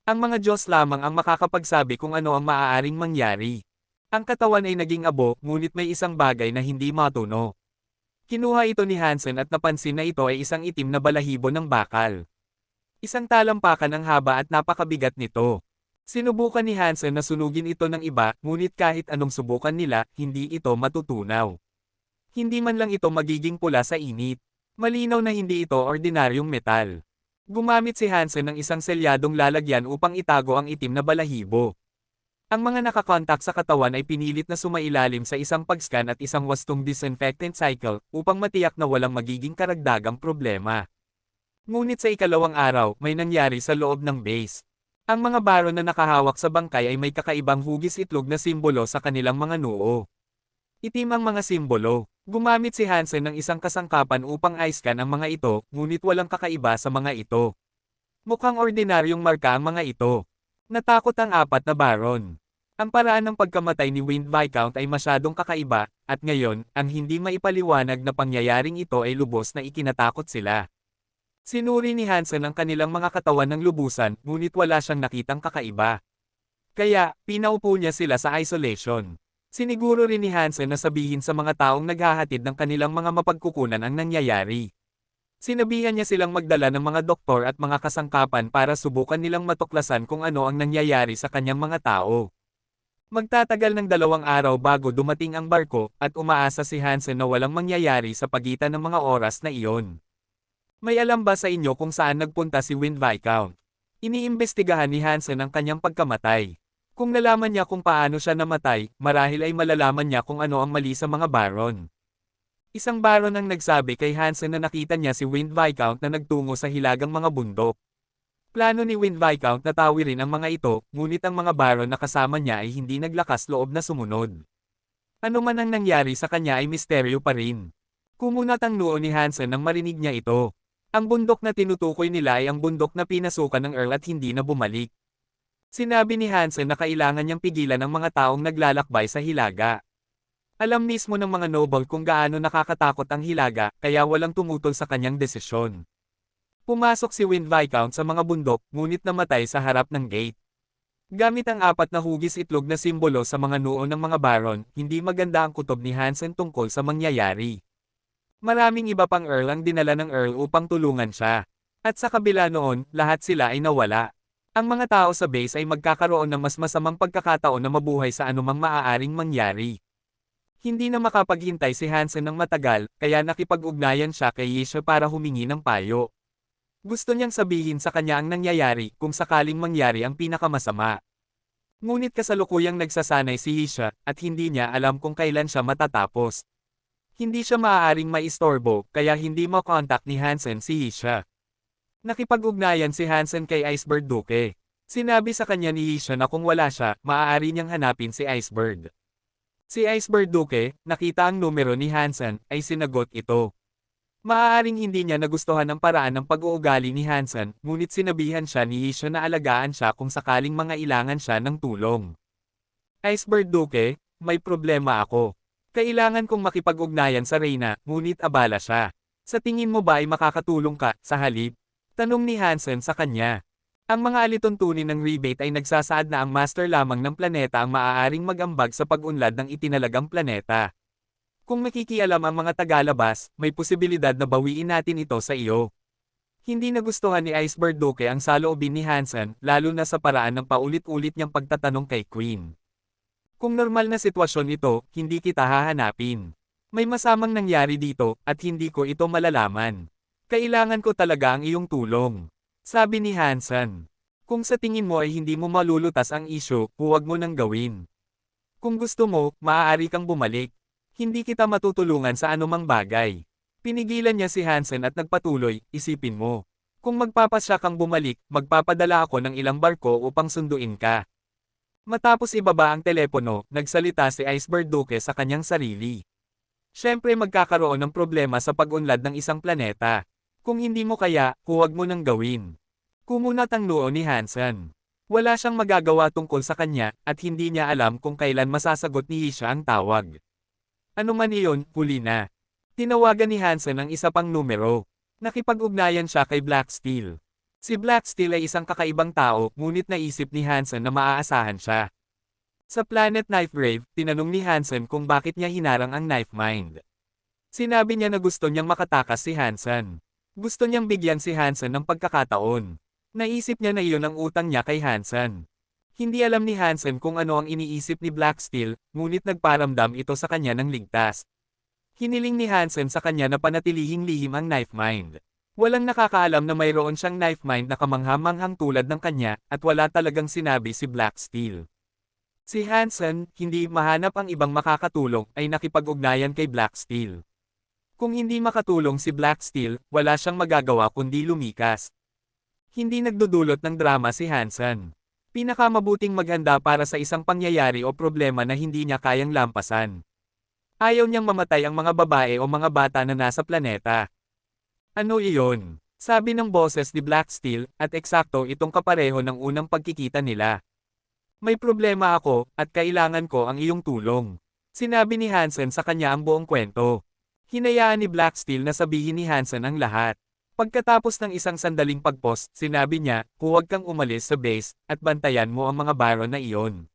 Ang mga Diyos lamang ang makakapagsabi kung ano ang maaaring mangyari. Ang katawan ay naging abo, ngunit may isang bagay na hindi matuno. Kinuha ito ni Hansen at napansin na ito ay isang itim na balahibo ng bakal. Isang talampakan ang haba at napakabigat nito. Sinubukan ni Hansen na sunugin ito ng iba, ngunit kahit anong subukan nila, hindi ito matutunaw. Hindi man lang ito magiging pula sa init. Malinaw na hindi ito ordinaryong metal. Gumamit si Hansen ng isang selyadong lalagyan upang itago ang itim na balahibo. Ang mga nakakontak sa katawan ay pinilit na sumailalim sa isang pag-scan at isang wastong disinfectant cycle upang matiyak na walang magiging karagdagang problema. Ngunit sa ikalawang araw, may nangyari sa loob ng base. Ang mga baron na nakahawak sa bangkay ay may kakaibang hugis itlog na simbolo sa kanilang mga noo. Itim ang mga simbolo. Gumamit si Hansen ng isang kasangkapan upang i-scan ang mga ito, ngunit walang kakaiba sa mga ito. Mukhang ordinaryong marka ang mga ito. Natakot ang 4 na baron. Ang paraan ng pagkamatay ni Wind Viscount ay masyadong kakaiba, at ngayon, ang hindi maipaliwanag na pangyayaring ito ay lubos na ikinatakot sila. Sinuri ni Hansen ang kanilang mga katawan ng lubusan, ngunit wala siyang nakitang kakaiba. Kaya, pinaupo niya sila sa isolation. Siniguro rin ni Hansen na sabihin sa mga taong naghahatid ng kanilang mga mapagkukunan ang nangyayari. Sinabihan niya silang magdala ng mga doktor at mga kasangkapan para subukan nilang matuklasan kung ano ang nangyayari sa kanyang mga tao. Magtatagal ng 2 araw bago dumating ang barko, at umaasa si Hansen na walang mangyayari sa pagitan ng mga oras na iyon. May alam ba sa inyo kung saan nagpunta si Wind Viscount? Iniimbestigahan ni Hansen ang kanyang pagkamatay. Kung nalaman niya kung paano siya namatay, marahil ay malalaman niya kung ano ang mali sa mga baron. Isang baron ang nagsabi kay Hansen na nakita niya si Wind Viscount na nagtungo sa hilagang mga bundok. Plano ni Wind Viscount na tawirin ang mga ito, ngunit ang mga baron na kasama niya ay hindi naglakas loob na sumunod. Ano man ang nangyari sa kanya ay misteryo pa rin. Kumunat ang noo ni Hansen nang marinig niya ito. Ang bundok na tinutukoy nila ay ang bundok na pinasukan ng Earl at hindi na bumalik. Sinabi ni Hansen na kailangan niyang pigilan ang mga taong naglalakbay sa hilaga. Alam mismo ng mga noble kung gaano nakakatakot ang hilaga, kaya walang tumutol sa kanyang desisyon. Pumasok si Wind Viscount sa mga bundok, ngunit namatay sa harap ng gate. Gamit ang 4 na hugis itlog na simbolo sa mga noo ng mga baron, hindi maganda ang kutob ni Hansen tungkol sa mangyayari. Maraming iba pang Earl ang dinala ng Earl upang tulungan siya. At sa kabila noon, lahat sila ay nawala. Ang mga tao sa base ay magkakaroon ng mas masamang pagkakataon na mabuhay sa anumang maaaring mangyari. Hindi na makapaghintay si Hansen ng matagal, kaya nakipag-ugnayan siya kay Yisha para humingi ng payo. Gusto niyang sabihin sa kanya ang nangyayari kung sakaling mangyari ang pinakamasama. Ngunit kasalukuyang nagsasanay si Yisha, at hindi niya alam kung kailan siya matatapos. Hindi siya maaaring maistorbo, kaya hindi makontak ni Hansen si Yisha. Nakipag-ugnayan si Hansen kay Icebird Duke. Sinabi sa kanya ni Yisha na kung wala siya, maaari niyang hanapin si Icebird. Si Icebird Duke, nakita ang numero ni Hansen, ay sinagot ito. Maaaring hindi niya nagustuhan ang paraan ng pag-uugali ni Hansen, ngunit sinabihan siya ni Yisha na alagaan siya kung sakaling mangailangan siya ng tulong. Icebird Duke, may problema ako. Kailangan kong makipag-ugnayan sa Reyna, ngunit abala siya. Sa tingin mo ba ay makakatulong ka, sa halip? Tanong ni Hansen sa kanya. Ang mga alituntunin ng rebate ay nagsasaad na ang master lamang ng planeta ang maaaring mag-ambag sa pag-unlad ng itinalagang planeta. Kung makikialam ang mga tagalabas, may posibilidad na bawiin natin ito sa iyo. Hindi nagustuhan ni Icebird Duke ang saloobin ni Hansen, lalo na sa paraan ng paulit-ulit niyang pagtatanong kay Queen. Kung normal na sitwasyon ito, hindi kita hahanapin. May masamang nangyari dito, at hindi ko ito malalaman. Kailangan ko talaga ang iyong tulong. Sabi ni Hansen. Kung sa tingin mo ay hindi mo malulutas ang isyu, huwag mo nang gawin. Kung gusto mo, maaari kang bumalik. Hindi kita matutulungan sa anumang bagay. Pinigilan niya si Hansen at nagpatuloy, isipin mo. Kung magpapasya kang bumalik, magpapadala ako ng ilang barko upang sunduin ka. Matapos ibaba ang telepono, nagsalita si Icebird Duke sa kanyang sarili. Siyempre magkakaroon ng problema sa pag-unlad ng isang planeta. Kung hindi mo kaya, huwag mo nang gawin. Kumunat ang noo ni Hansen. Wala siyang magagawa tungkol sa kanya, at hindi niya alam kung kailan masasagot ni Yisha ang tawag. Ano man iyon, huli na. Tinawagan ni Hansen ang isa pang numero. Nakipag-ugnayan siya kay Black Steel. Si Black Steel ay isang kakaibang tao, ngunit naisip ni Hansen na maaasahan siya. Sa Planet Knife Grave, tinanong ni Hansen kung bakit niya hinarang ang Knife Mind. Sinabi niya na gusto niyang makatakas si Hansen. Gusto niyang bigyan si Hansen ng pagkakataon. Naisip niya na iyon ang utang niya kay Hansen. Hindi alam ni Hansen kung ano ang iniisip ni Black Steel, ngunit nagparamdam ito sa kanya ng ligtas. Hiniling ni Hansen sa kanya na panatilihing lihim ang Knife Mind. Walang nakakaalam na mayroon siyang Knife Mind na kamangha-manghang tulad ng kanya, at wala talagang sinabi si Black Steel. Si Hansen, hindi mahanap ang ibang makakatulong, ay nakipag-ugnayan kay Black Steel. Kung hindi makatulong si Black Steel, wala siyang magagawa kundi lumikas. Hindi nagdudulot ng drama si Hansen. Pinakamabuting maghanda para sa isang pangyayari o problema na hindi niya kayang lampasan. Ayaw niyang mamatay ang mga babae o mga bata na nasa planeta. Ano iyon? Sabi ng boses ni Black Steel, at eksakto itong kapareho ng unang pagkikita nila. May problema ako, at kailangan ko ang iyong tulong. Sinabi ni Hansen sa kanya ang buong kwento. Hinayaan ni Black Steel na sabihin ni Hansen ang lahat. Pagkatapos ng isang sandaling pag-post, sinabi niya, huwag kang umalis sa base, at bantayan mo ang mga baron na iyon.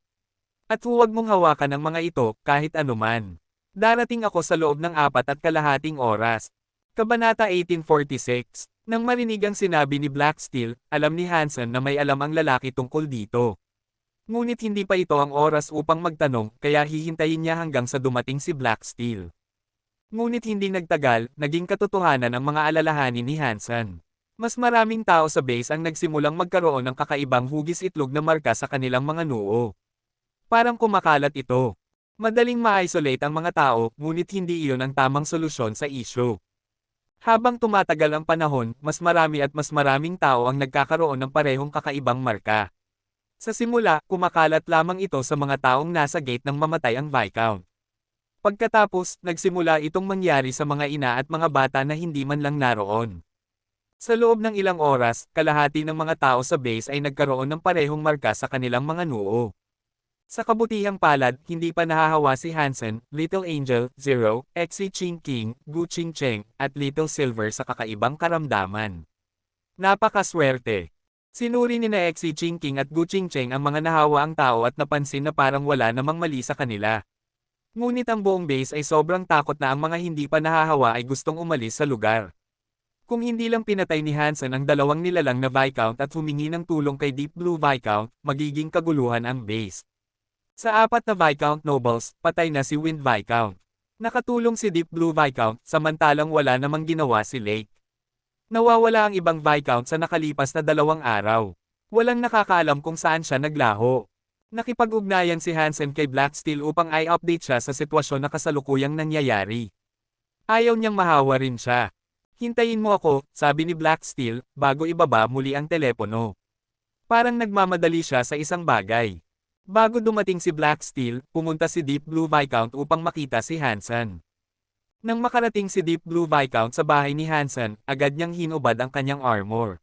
At huwag mong hawakan ang mga ito, kahit anuman. Darating ako sa loob ng 4.5 oras. Kabanata 1846. Nang marinig ang sinabi ni Black Steel, alam ni Hansen na may alam ang lalaki tungkol dito. Ngunit hindi pa ito ang oras upang magtanong, kaya hihintayin niya hanggang sa dumating si Black Steel. Ngunit hindi nagtagal, naging katotohanan ang mga alalahanin ni Hansen. Mas maraming tao sa base ang nagsimulang magkaroon ng kakaibang hugis itlog na marka sa kanilang mga noo. Parang kumakalat ito. Madaling ma-isolate ang mga tao, ngunit hindi iyon ang tamang solusyon sa issue. Habang tumatagal ang panahon, mas marami at mas maraming tao ang nagkakaroon ng parehong kakaibang marka. Sa simula, kumakalat lamang ito sa mga taong nasa gate nang mamatay ang Viscount. Pagkatapos, nagsimula itong mangyari sa mga ina at mga bata na hindi man lang naroon. Sa loob ng ilang oras, kalahati ng mga tao sa base ay nagkaroon ng parehong marka sa kanilang mga noo. Sa kabutihang palad, hindi pa nahahawa si Hansen, Little Angel, Zero, Exi Ching King, Gu Ching Cheng, at Little Silver sa kakaibang karamdaman. Napakaswerte! Sinuri ni na Exi Ching King at Gu Ching Cheng ang mga nahawa ang tao at napansin na parang wala namang mali sa kanila. Ngunit ang buong base ay sobrang takot na ang mga hindi pa nahahawa ay gustong umalis sa lugar. Kung hindi lang pinatay ni Hansen ang dalawang nilalang na Viscount at humingi ng tulong kay Deep Blue Viscount, magiging kaguluhan ang base. Sa apat na Viscount Nobles, patay na si Wind Viscount. Nakatulong si Deep Blue Viscount, samantalang wala namang ginawa si Lake. Nawawala ang ibang Viscount sa nakalipas na 2 araw. Walang nakakaalam kung saan siya naglaho. Nakipag-ugnayan si Hansen kay Black Steel upang i-update siya sa sitwasyon na kasalukuyang nangyayari. Ayaw niyang mahawa rin siya. Hintayin mo ako, sabi ni Black Steel, bago ibaba muli ang telepono. Parang nagmamadali siya sa isang bagay. Bago dumating si Black Steel, pumunta si Deep Blue Viscount upang makita si Hansen. Nang makarating si Deep Blue Viscount sa bahay ni Hansen, agad niyang hinubad ang kanyang armor.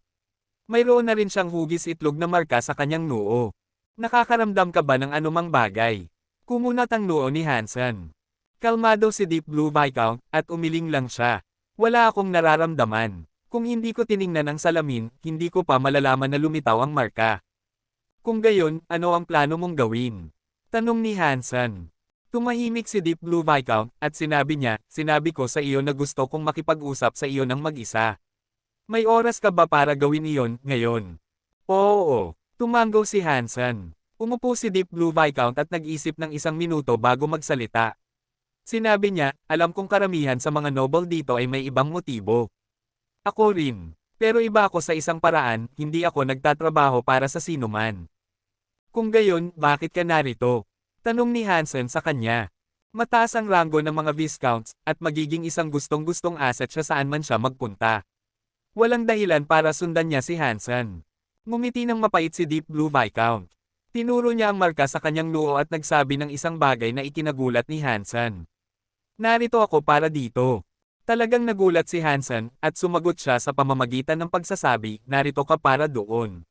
Mayroon na rin siyang hugis itlog na marka sa kanyang noo. Nakakaramdam ka ba ng anumang bagay? Kumunat ang noo ni Hansen. Kalmado si Deep Blue Viscount, at umiling lang siya. Wala akong nararamdaman. Kung hindi ko tiningnan ang salamin, hindi ko pa malalaman na lumitaw ang marka. Kung gayon, ano ang plano mong gawin? Tanong ni Hansen. Tumahimik si Deep Blue Viscount, at sinabi niya, sinabi ko sa iyo na gusto kong makipag-usap sa iyo ng mag-isa. May oras ka ba para gawin iyon, ngayon? Oo. Tumango si Hansen. Umupo si Deep Blue Viscount at nag-isip ng 1 minuto bago magsalita. Sinabi niya, alam kong karamihan sa mga noble dito ay may ibang motibo. Ako rin. Pero iba ako sa isang paraan, hindi ako nagtatrabaho para sa sinuman. Kung gayon, bakit ka narito? Tanong ni Hansen sa kanya. Mataas ang ranggo ng mga Viscounts, at magiging isang gustong-gustong asset siya saan man siya magpunta. Walang dahilan para sundan niya si Hansen. Ngumiti ng mapait si Deep Blue Viscount. Tinuro niya ang marka sa kanyang noo at nagsabi ng isang bagay na ikinagulat ni Hansen. Narito ako para dito. Talagang nagulat si Hansen, at sumagot siya sa pamamagitan ng pagsasabi, narito ka para doon.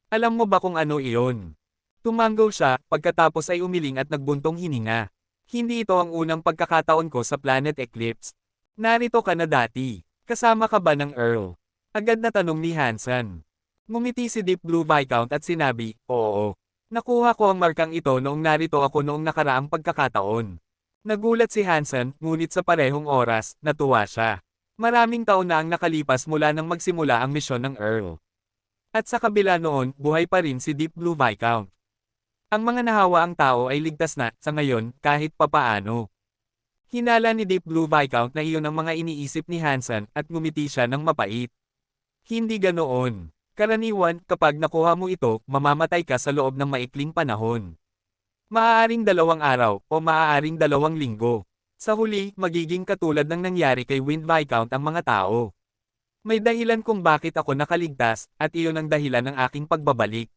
Alam mo ba kung ano iyon? Tumango siya, pagkatapos ay umiling at nagbuntong hininga. Hindi ito ang unang pagkakataon ko sa Planet Eclipse. Narito ka na dati. Kasama ka ba ng Earl? Agad na tanong ni Hansen. Ngumiti si Deep Blue Viscount at sinabi, oo. Nakuha ko ang markang ito noong narito ako noong nakaraang pagkakataon. Nagulat si Hansen, ngunit sa parehong oras, natuwa siya. Maraming taon na ang nakalipas mula nang magsimula ang misyon ng Earl. At sa kabila noon, buhay pa rin si Deep Blue Viscount. Ang mga nahawa ang tao ay ligtas na, sa ngayon, kahit papaano. Hinala ni Deep Blue Viscount na iyon ang mga iniisip ni Hansen, at ngumiti siya ng mapait. Hindi ganoon. Karaniwan, kapag nakuha mo ito, mamamatay ka sa loob ng maikling panahon. Maaaring 2 araw, o maaaring 2 linggo. Sa huli, magiging katulad ng nangyari kay Wind Viscount ang mga tao. May dahilan kung bakit ako nakaligtas, at iyon ang dahilan ng aking pagbabalik.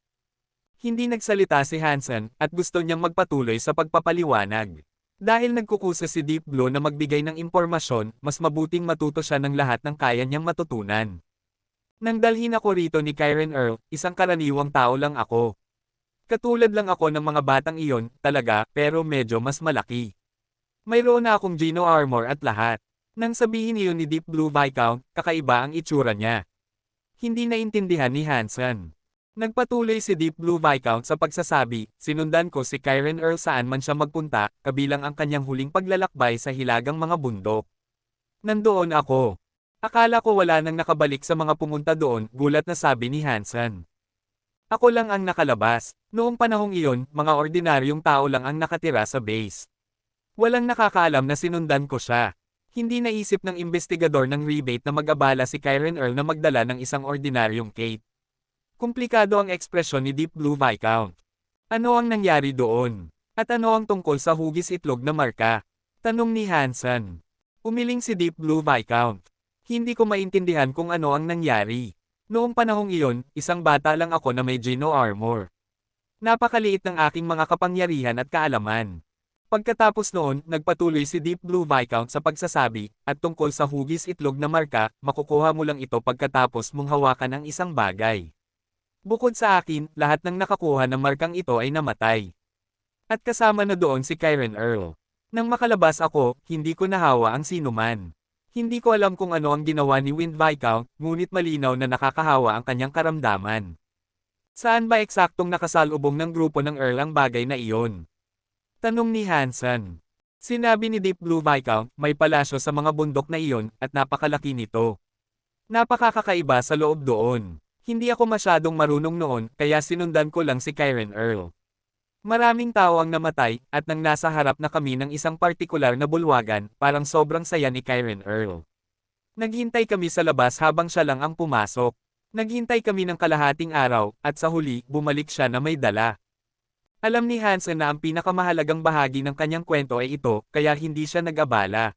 Hindi nagsalita si Hansen, at gusto niyang magpatuloy sa pagpapaliwanag. Dahil nagkukusa si Deep Blue na magbigay ng impormasyon, mas mabuting matuto siya ng lahat ng kaya niyang matutunan. Nang dalhin ako rito ni Kyren Earl, isang karaniwang tao lang ako. Katulad lang ako ng mga batang iyon, talaga, pero medyo mas malaki. Mayroon na akong Geno armor at lahat. Nang sabihin iyon ni Deep Blue Viscount, kakaiba ang itsura niya. Hindi naintindihan ni Hansen. Nagpatuloy si Deep Blue Viscount sa pagsasabi, sinundan ko si Kyren Earl saan man siya magpunta, kabilang ang kanyang huling paglalakbay sa hilagang mga bundok. Nandoon ako. Akala ko wala nang nakabalik sa mga pumunta doon, gulat na sabi ni Hansen. Ako lang ang nakalabas. Noong panahong iyon, mga ordinaryong tao lang ang nakatira sa base. Walang nakakaalam na sinundan ko siya. Hindi naisip ng investigador ng rebate na mag-abala si Kyren Earl na magdala ng isang ordinaryong Kate. Komplikado ang ekspresyon ni Deep Blue Viscount. Ano ang nangyari doon? At ano ang tungkol sa hugis itlog na marka? Tanong ni Hansen. Umiling si Deep Blue Viscount. Hindi ko maintindihan kung ano ang nangyari. Noong panahong iyon, isang bata lang ako na may Geno armor. Napakaliit ng aking mga kapangyarihan at kaalaman. Pagkatapos noon, nagpatuloy si Deep Blue Viscount sa pagsasabi, at tungkol sa hugis itlog na marka, makukuha mo lang ito pagkatapos mong hawakan ang isang bagay. Bukod sa akin, lahat ng nakakuha ng markang ito ay namatay. At kasama na doon si Kyren Earl. Nang makalabas ako, hindi ko nahawa ang sinuman. Hindi ko alam kung ano ang ginawa ni Wind Viscount, ngunit malinaw na nakakahawa ang kanyang karamdaman. Saan ba eksaktong nakasalubong ng grupo ng Earl ang bagay na iyon? Tanong ni Hansen. Sinabi ni Deep Blue Viscount, may palasyo sa mga bundok na iyon, at napakalaki nito. Napakakakaiba sa loob doon. Hindi ako masyadong marunong noon, kaya sinundan ko lang si Kyren Earl. Maraming tao ang namatay, at nang nasa harap na kami ng isang partikular na bulwagan, parang sobrang saya ni Kyren Earl. Naghintay kami sa labas habang siya lang ang pumasok. Naghintay kami ng kalahating araw, at sa huli, bumalik siya na may dala. Alam ni Hansen na ang pinakamahalagang bahagi ng kanyang kwento ay ito, kaya hindi siya nag-abala.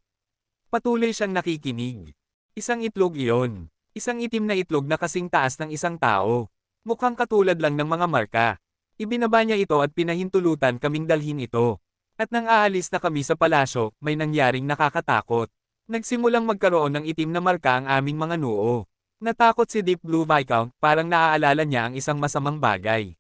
Patuloy siyang nakikinig. Isang itlog iyon. Isang itim na itlog na kasing taas ng isang tao. Mukhang katulad lang ng mga marka. Ibinaba niya ito at pinahintulutan kaming dalhin ito. At nang aalis na kami sa palasyo, may nangyaring nakakatakot. Nagsimulang magkaroon ng itim na marka ang aming mga noo. Natakot si Deep Blue Viscount, parang naaalala niya ang isang masamang bagay.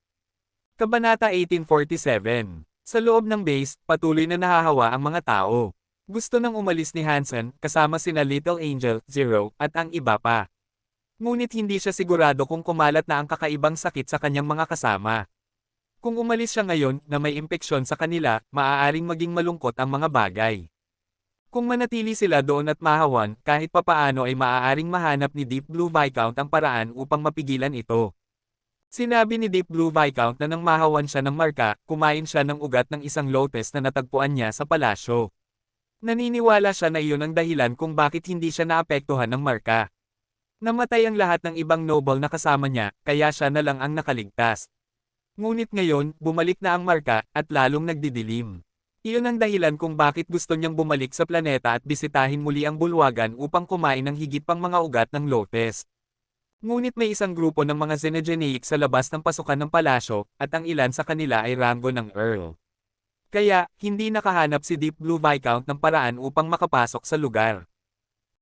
Kabanata 1847. Sa loob ng base, patuloy na nahahawa ang mga tao. Gusto nang umalis ni Hansen, kasama sina Little Angel, Zero, at ang iba pa. Ngunit hindi siya sigurado kung kumalat na ang kakaibang sakit sa kanyang mga kasama. Kung umalis siya ngayon, na may impeksyon sa kanila, maaaring maging malungkot ang mga bagay. Kung manatili sila doon at mahawan, kahit papaano ay maaaring mahanap ni Deep Blue Viscount ang paraan upang mapigilan ito. Sinabi ni Deep Blue Viscount na nang mahawan siya ng marka, kumain siya ng ugat ng isang lotus na natagpuan niya sa palasyo. Naniniwala siya na iyon ang dahilan kung bakit hindi siya naapektuhan ng marka. Namatay ang lahat ng ibang noble na kasama niya, kaya siya na lang ang nakaligtas. Ngunit ngayon, bumalik na ang marka, at lalong nagdidilim. Iyon ang dahilan kung bakit gusto niyang bumalik sa planeta at bisitahin muli ang bulwagan upang kumain ng higit pang mga ugat ng lotus. Ngunit may isang grupo ng mga Xenogeneic sa labas ng pasukan ng palasyo, at ang ilan sa kanila ay ranggo ng Earl. Kaya, hindi nakahanap si Deep Blue Viscount ng paraan upang makapasok sa lugar.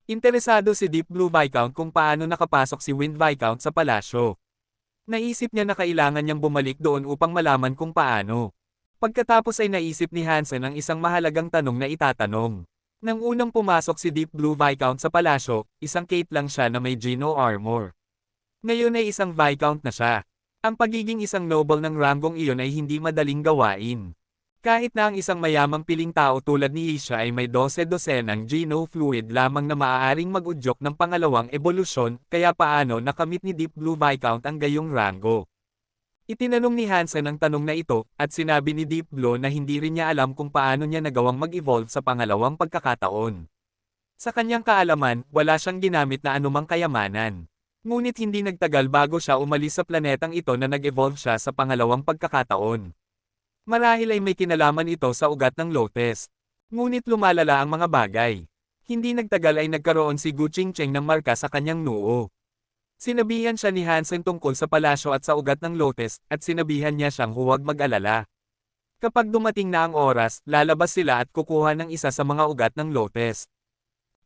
Interesado si Deep Blue Viscount kung paano nakapasok si Wind Viscount sa palasyo. Naisip niya na kailangan niyang bumalik doon upang malaman kung paano. Pagkatapos ay naisip ni Hansen ang isang mahalagang tanong na itatanong. Nang unang pumasok si Deep Blue Viscount sa palasyo, isang Kate lang siya na may Geno armor. Ngayon ay isang Viscount na siya. Ang pagiging isang noble ng ranggong iyon ay hindi madaling gawain. Kahit na ang isang mayamang piling tao tulad ni Isha ay may 12-dosenang Geno fluid lamang na maaaring mag-udyok ng pangalawang ebolusyon, kaya paano nakamit ni Deep Blue Viscount ang gayong ranggo? Itinanong ni Hansen ang tanong na ito, at sinabi ni Deep Blue na hindi rin niya alam kung paano niya nagawang mag-evolve sa pangalawang pagkakataon. Sa kanyang kaalaman, wala siyang ginamit na anumang kayamanan. Ngunit hindi nagtagal bago siya umalis sa planetang ito na nag-evolve siya sa pangalawang pagkakataon. Marahil ay may kinalaman ito sa ugat ng lotus. Ngunit lumalala ang mga bagay. Hindi nagtagal ay nagkaroon si Gu Qingcheng ng marka sa kanyang noo. Sinabihan siya ni Hansen tungkol sa palasyo at sa ugat ng lotus, at sinabihan niya siyang huwag mag-alala. Kapag dumating na ang oras, lalabas sila at kukuha ng isa sa mga ugat ng lotus.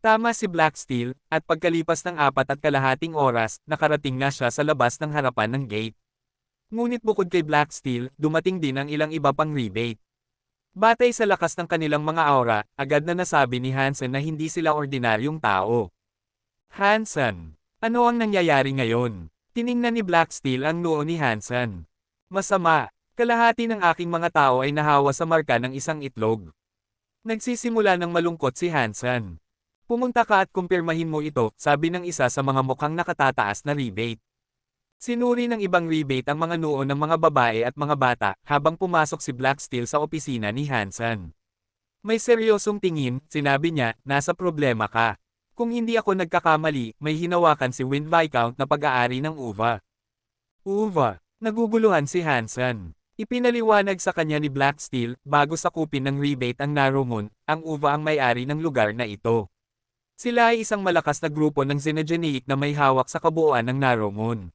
Tama si Black Steel, at pagkalipas ng 4.5 oras, nakarating na siya sa labas ng harapan ng gate. Ngunit bukod kay Black Steel, dumating din ang ilang iba pang rebate. Batay sa lakas ng kanilang mga aura, agad na nasabi ni Hansen na hindi sila ordinaryong tao. Hansen, ano ang nangyayari ngayon? Tiningnan ni Black Steel ang noo ni Hansen. Masama, kalahati ng aking mga tao ay nahawa sa marka ng isang itlog. Nagsisimula ng malungkot si Hansen. Pumunta ka at kumpirmahin mo ito, sabi ng isa sa mga mukhang nakatataas na rebate. Sinuri ng ibang rebate ang mga noo ng mga babae at mga bata, habang pumasok si Black Steel sa opisina ni Hansen. May seryosong tingin, sinabi niya, nasa problema ka. Kung hindi ako nagkakamali, may hinawakan si Wind Viscount na pag-aari ng uva. Uva. Naguguluhan si Hansen. Ipinaliwanag sa kanya ni Black Steel, bago sakupin ng rebate ang Narrowmoon, ang uva ang may-ari ng lugar na ito. Sila ay isang malakas na grupo ng Xenogeneic na may hawak sa kabuuan ng Narrowmoon.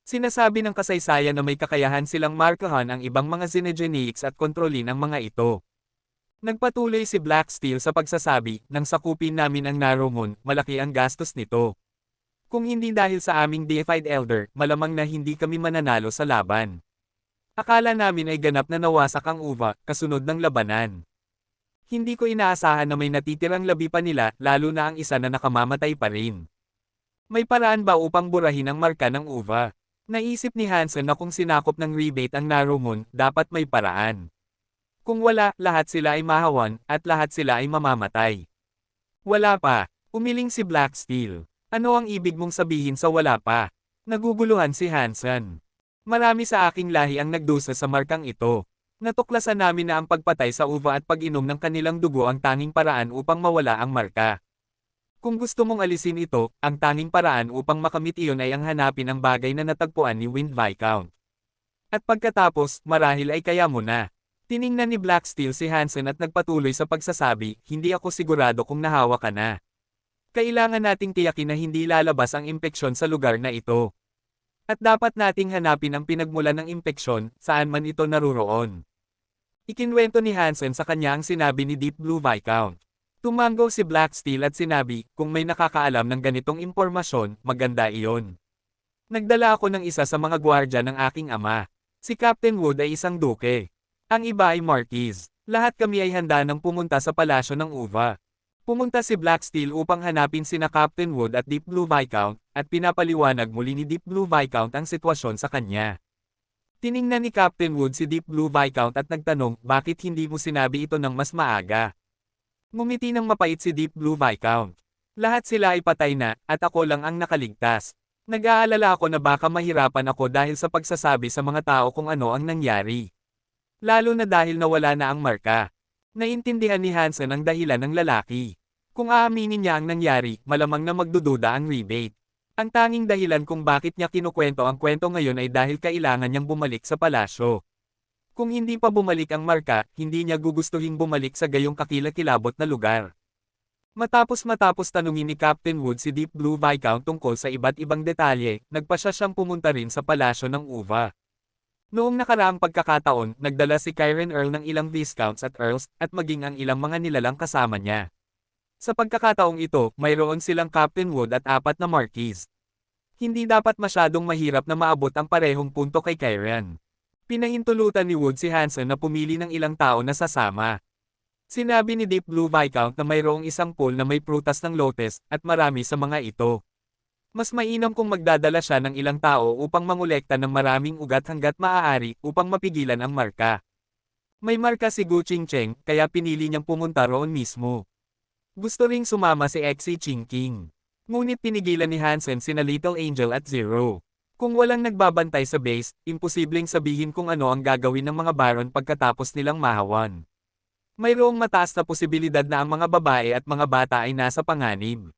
Sinasabi ng kasaysayan na may kakayahan silang markahan ang ibang mga Xenogeneics at kontrolin ang mga ito. Nagpatuloy si Black Steel sa pagsasabi, nang sakupin namin ang Narrowmoon, malaki ang gastos nito. Kung hindi dahil sa aming deified elder, malamang na hindi kami mananalo sa laban. Akala namin ay ganap na nawasak ang uva, kasunod ng labanan. Hindi ko inaasahan na may natitirang labi pa nila, lalo na ang isa na nakamamatay pa rin. May paraan ba upang burahin ang marka ng uva? Naisip ni Hansen na kung sinakop ng rebate ang Narrowmoon, dapat may paraan. Kung wala, lahat sila ay mahawan, at lahat sila ay mamamatay. Wala pa. Umiling si Black Steel. Ano ang ibig mong sabihin sa wala pa? Naguguluhan si Hansen. Marami sa aking lahi ang nagdusa sa markang ito. Natuklasan namin na ang pagpatay sa uva at pag-inom ng kanilang dugo ang tanging paraan upang mawala ang marka. Kung gusto mong alisin ito, ang tanging paraan upang makamit iyon ay ang hanapin ang bagay na natagpuan ni Wind Viscount. At pagkatapos, marahil ay kaya mo na. Tiningnan ni Black Steel si Hansen at nagpatuloy sa pagsasabi, hindi ako sigurado kung nahawa ka na. Kailangan nating tiyakin na hindi lalabas ang impeksyon sa lugar na ito. At dapat nating hanapin ang pinagmulan ng impeksyon, saan man ito naruroon. Ikinwento ni Hansen sa kanya ang sinabi ni Deep Blue Viscount. Tumango si Black Steel at sinabi, kung may nakakaalam ng ganitong impormasyon, maganda iyon. Nagdala ako ng isa sa mga gwardya ng aking ama. Si Captain Wood ay isang duke. Ang iba ay Marquis. Lahat kami ay handa nang pumunta sa palasyo ng uva. Pumunta si Black Steel upang hanapin sina Captain Wood at Deep Blue Viscount, at pinapaliwanag muli ni Deep Blue Viscount ang sitwasyon sa kanya. Tiningnan ni Captain Wood si Deep Blue Viscount at nagtanong, bakit hindi mo sinabi ito ng mas maaga? Ngumiti ng mapait si Deep Blue Viscount. Lahat sila ay patay na, at ako lang ang nakaligtas. Nag-aalala ako na baka mahirapan ako dahil sa pagsasabi sa mga tao kung ano ang nangyari. Lalo na dahil nawala na ang marka. Naintindihan ni Hansen ang dahilan ng lalaki. Kung aaminin niya ang nangyari, malamang na magdududa ang rebate. Ang tanging dahilan kung bakit niya kinukwento ang kwento ngayon ay dahil kailangan niyang bumalik sa palasyo. Kung hindi pa bumalik ang marka, hindi niya gugustuhing bumalik sa gayong kakilakilabot na lugar. Matapos tanungin ni Captain Wood si Deep Blue Viscount tungkol sa iba't ibang detalye, nagpasya siyang pumunta rin sa palasyo ng uva. Noong nakaraang pagkakataon, nagdala si Kyren Earl ng ilang Viscounts at Earls, at maging ang ilang mga nilalang kasama niya. Sa pagkakataong ito, mayroon silang Captain Wood at 4 na Marquis. Hindi dapat masyadong mahirap na maabot ang parehong punto kay Kyren. Pinahintulutan ni Wood si Hansen na pumili ng ilang tao na sasama. Sinabi ni Deep Blue Viscount na mayroong isang pool na may prutas ng lotus, at marami sa mga ito. Mas mainam kung magdadala siya ng ilang tao upang mangolekta ng maraming ugat hanggat maaari upang mapigilan ang marka. May marka si Gu Qingcheng, kaya pinili niyang pumunta roon mismo. Gusto ring sumama si Xi Qingqing. Ngunit pinigilan ni Hansen sina Little Angel at Zero. Kung walang nagbabantay sa base, imposibleng sabihin kung ano ang gagawin ng mga baron pagkatapos nilang mahawan. Mayroong mataas na posibilidad na ang mga babae at mga bata ay nasa panganib.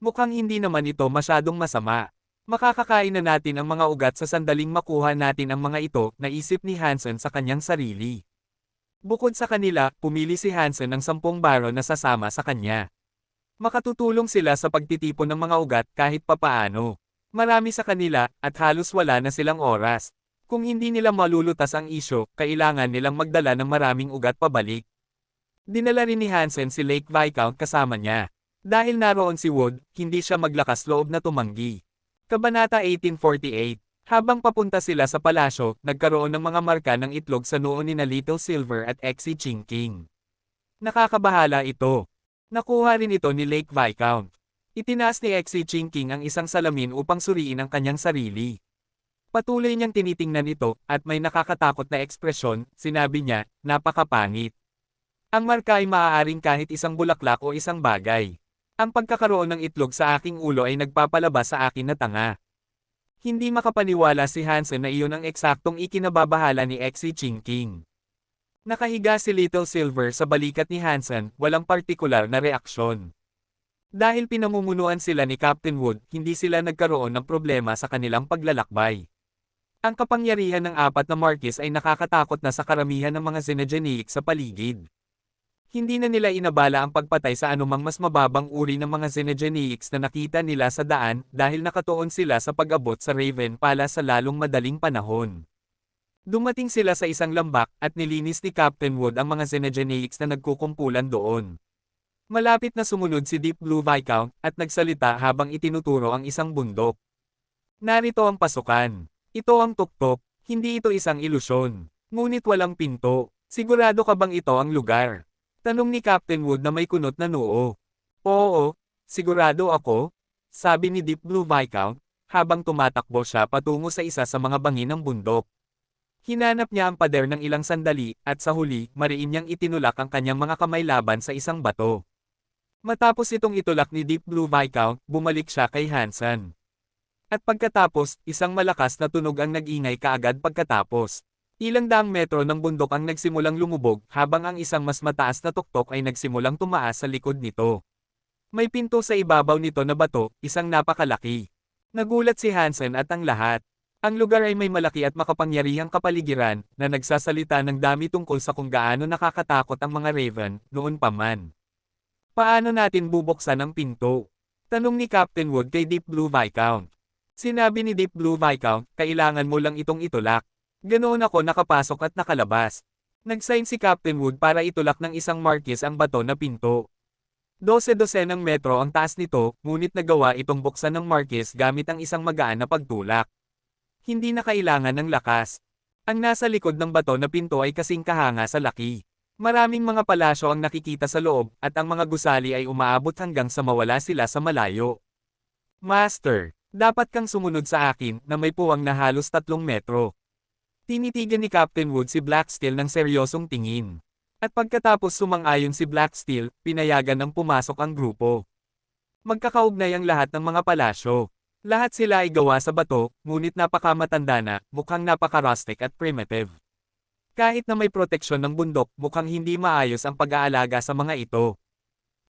Mukhang hindi naman ito masyadong masama. Makakakain na natin ang mga ugat sa sandaling makuha natin ang mga ito, naisip ni Hansen sa kanyang sarili. Bukod sa kanila, pumili si Hansen ng 10 baron na sasama sa kanya. Makatutulong sila sa pagtitipon ng mga ugat kahit papaano. Marami sa kanila, at halos wala na silang oras. Kung hindi nila malulutas ang isyo, kailangan nilang magdala ng maraming ugat pabalik. Dinala rin ni Hansen si Lake Viscount kasama niya. Dahil naroon si Wood, hindi siya maglakas loob na tumanggi. Kabanata 1848. Habang papunta sila sa palasyo, nagkaroon ng mga marka ng itlog sa noo ni na Little Silver at Xi Qingqing. Nakakabahala ito. Nakuha rin ito ni Lake Viscount. Itinaas ni Xi Qingqing ang isang salamin upang suriin ang kanyang sarili. Patuloy niyang tinitingnan ito, at may nakakatakot na ekspresyon, sinabi niya, napakapangit. Ang marka ay maaaring kahit isang bulaklak o isang bagay. Ang pagkakaroon ng itlog sa aking ulo ay nagpapalabas sa akin na tanga. Hindi makapaniwala si Hansen na iyon ang eksaktong ikinababahala ni Xi Qingqing. Nakahiga si Little Silver sa balikat ni Hansen, walang partikular na reaksyon. Dahil pinamumunuan sila ni Captain Wood, hindi sila nagkaroon ng problema sa kanilang paglalakbay. Ang kapangyarihan ng apat na Marquis ay nakakatakot na sa karamihan ng mga Xenogeneic sa paligid. Hindi na nila inabala ang pagpatay sa anumang mas mababang uri ng mga Xenogeneics na nakita nila sa daan dahil nakatuon sila sa pag-abot sa Raven Palace sa lalong madaling panahon. Dumating sila sa isang lambak at nilinis ni Captain Wood ang mga Xenogeneics na nagkukumpulan doon. Malapit na sumunod si Deep Blue Viscount at nagsalita habang itinuturo ang isang bundok. Narito ang pasukan. Ito ang tuktok, hindi ito isang ilusyon. Ngunit walang pinto. Sigurado ka bang ito ang lugar? Tanong ni Captain Wood na may kunot na noo. Oo, sigurado ako, sabi ni Deep Blue Viscount, habang tumatakbo siya patungo sa isa sa mga bangin ng bundok. Hinanap niya ang pader ng ilang sandali, at sa huli, mariin niyang itinulak ang kanyang mga kamay laban sa isang bato. Matapos itong itulak ni Deep Blue Viscount, bumalik siya kay Hansen. At pagkatapos, isang malakas na tunog ang nag-ingay kaagad pagkatapos. Ilang daang metro ng bundok ang nagsimulang lumubog, habang ang isang mas mataas na tuktok ay nagsimulang tumaas sa likod nito. May pinto sa ibabaw nito na bato, isang napakalaki. Nagulat si Hansen at ang lahat. Ang lugar ay may malaki at makapangyarihang kapaligiran, na nagsasalita ng dami tungkol sa kung gaano nakakatakot ang mga Raven, noon pa man. Paano natin bubuksan ang pinto? Tanong ni Captain Wood kay Deep Blue Viscount. Sinabi ni Deep Blue Viscount, kailangan mo lang itong itulak. Ganoon ako nakapasok at nakalabas. Nagsign si Captain Wood para itulak ng isang Marquis ang bato na pinto. 12 ng metro ang taas nito, ngunit nagawa itong buksan ng Marquis gamit ang isang magaan na pagtulak. Hindi na kailangan ng lakas. Ang nasa likod ng bato na pinto ay kasing kahanga sa laki. Maraming mga palasyo ang nakikita sa loob, at ang mga gusali ay umaabot hanggang sa mawala sila sa malayo. Master, dapat kang sumunod sa akin, na may puwang na halos 3 metro. Tinitigan ni Captain Wood si Blacksteel ng seryosong tingin. At pagkatapos sumang-ayon si Blacksteel, pinayagan ng pumasok ang grupo. Magkakaugnay ang lahat ng mga palasyo. Lahat sila ay gawa sa bato, ngunit napakamatanda na, mukhang napaka-rustic at primitive. Kahit na may proteksyon ng bundok, mukhang hindi maayos ang pag-aalaga sa mga ito.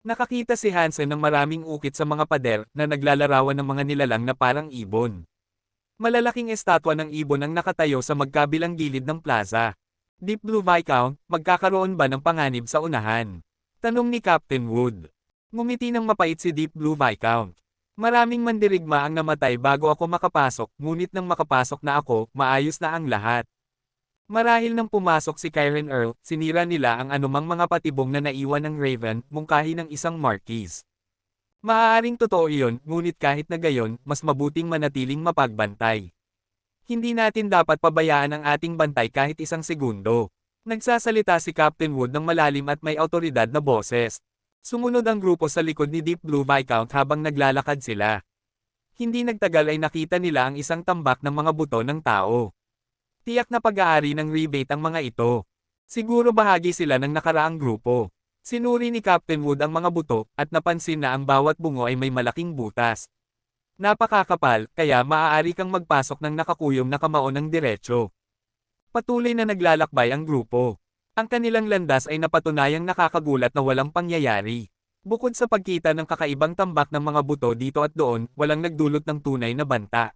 Nakakita si Hansen ng maraming ukit sa mga pader na naglalarawan ng mga nilalang na parang ibon. Malalaking estatwa ng ibon ang nakatayo sa magkabilang gilid ng plaza. Deep Blue Viscount, magkakaroon ba ng panganib sa unahan? Tanong ni Captain Wood. Ngumiti ng mapait si Deep Blue Viscount. Maraming mandirigma ang namatay bago ako makapasok, ngunit nang makapasok na ako, maayos na ang lahat. Marahil nang pumasok si Kyren Earl, sinira nila ang anumang mga patibong na naiwan ng Raven, mungkahi ng isang Marquis. Maaaring totoo iyon, ngunit kahit na gayon, mas mabuting manatiling mapagbantay. Hindi natin dapat pabayaan ang ating bantay kahit isang segundo. Nagsasalita si Captain Wood ng malalim at may awtoridad na boses. Sumunod ang grupo sa likod ni Deep Blue Viscount habang naglalakad sila. Hindi nagtagal ay nakita nila ang isang tambak ng mga buto ng tao. Tiyak na pag-aari ng rebate ang mga ito. Siguro bahagi sila ng nakaraang grupo. Sinuri ni Captain Wood ang mga buto, at napansin na ang bawat bungo ay may malaking butas. Napakakapal, kaya maaari kang magpasok ng nakakuyom na kamao ng diretsyo. Patuloy na naglalakbay ang grupo. Ang kanilang landas ay napatunayang nakakagulat na walang pangyayari. Bukod sa pagkita ng kakaibang tambak ng mga buto dito at doon, walang nagdulot ng tunay na banta.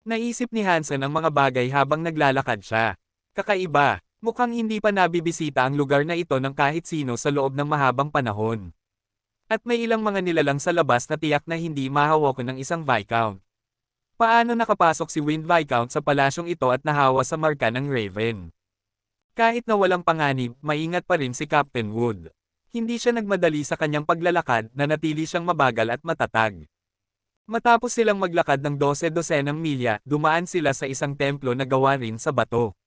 Naisip ni Hansen ang mga bagay habang naglalakad siya. Kakaiba, mukhang hindi pa nabibisita ang lugar na ito ng kahit sino sa loob ng mahabang panahon. At may ilang mga nilalang sa labas na tiyak na hindi mahawakan ng isang Viscount. Paano nakapasok si Wind Viscount sa palasyong ito at nahawa sa marka ng Raven? Kahit na walang panganib, maingat pa rin si Captain Wood. Hindi siya nagmadali sa kanyang paglalakad, na natili siyang mabagal at matatag. Matapos silang maglakad ng 12 milya, dumaan sila sa isang templo na gawa rin sa bato.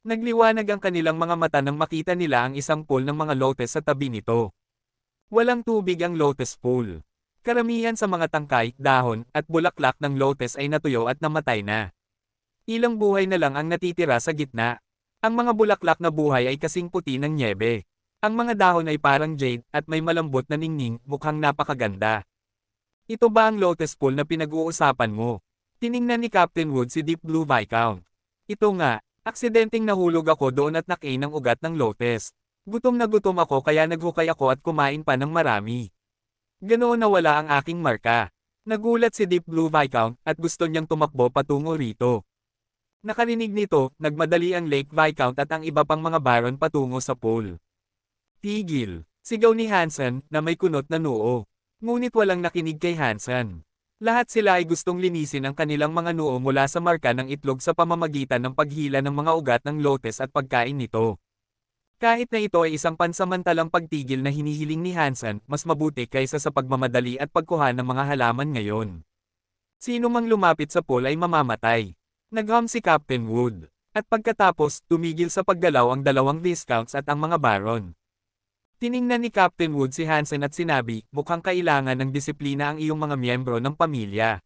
Nagliwanag ang kanilang mga mata nang makita nila ang isang pool ng mga lotus sa tabi nito. Walang tubig ang lotus pool. Karamihan sa mga tangkay, dahon, at bulaklak ng lotus ay natuyo at namatay na. Ilang buhay na lang ang natitira sa gitna. Ang mga bulaklak na buhay ay kasing puti ng nyebe. Ang mga dahon ay parang jade, at may malambot na ningning, mukhang napakaganda. Ito ba ang lotus pool na pinag-uusapan mo? Tiningnan ni Captain Wood si Deep Blue Viscount. Ito nga, Aksidenteng nahulog ako doon at nakain ng ugat ng lotes. Gutom na gutom ako kaya naghukay ako at kumain pa ng marami. Ganoon nawala ang aking marka. Nagulat si Deep Blue Viscount at gusto niyang tumakbo patungo rito. Nakarinig nito, nagmadali ang Lake Viscount at ang iba pang mga baron patungo sa pool. Tigil! Sigaw ni Hansen na may kunot na noo. Ngunit walang nakinig kay Hansen. Lahat sila ay gustong linisin ang kanilang mga noo mula sa marka ng itlog sa pamamagitan ng paghila ng mga ugat ng lotes at pagkain nito. Kahit na ito ay isang pansamantalang pagtigil na hinihiling ni Hansen, mas mabuti kaysa sa pagmamadali at pagkuha ng mga halaman ngayon. Sino mang lumapit sa pool ay mamamatay. Nagham si Captain Wood. At pagkatapos, tumigil sa paggalaw ang dalawang Viscounts at ang mga baron. Tiningnan ni Captain Wood si Hansen at sinabi, mukhang kailangan ng disiplina ang iyong mga miyembro ng pamilya.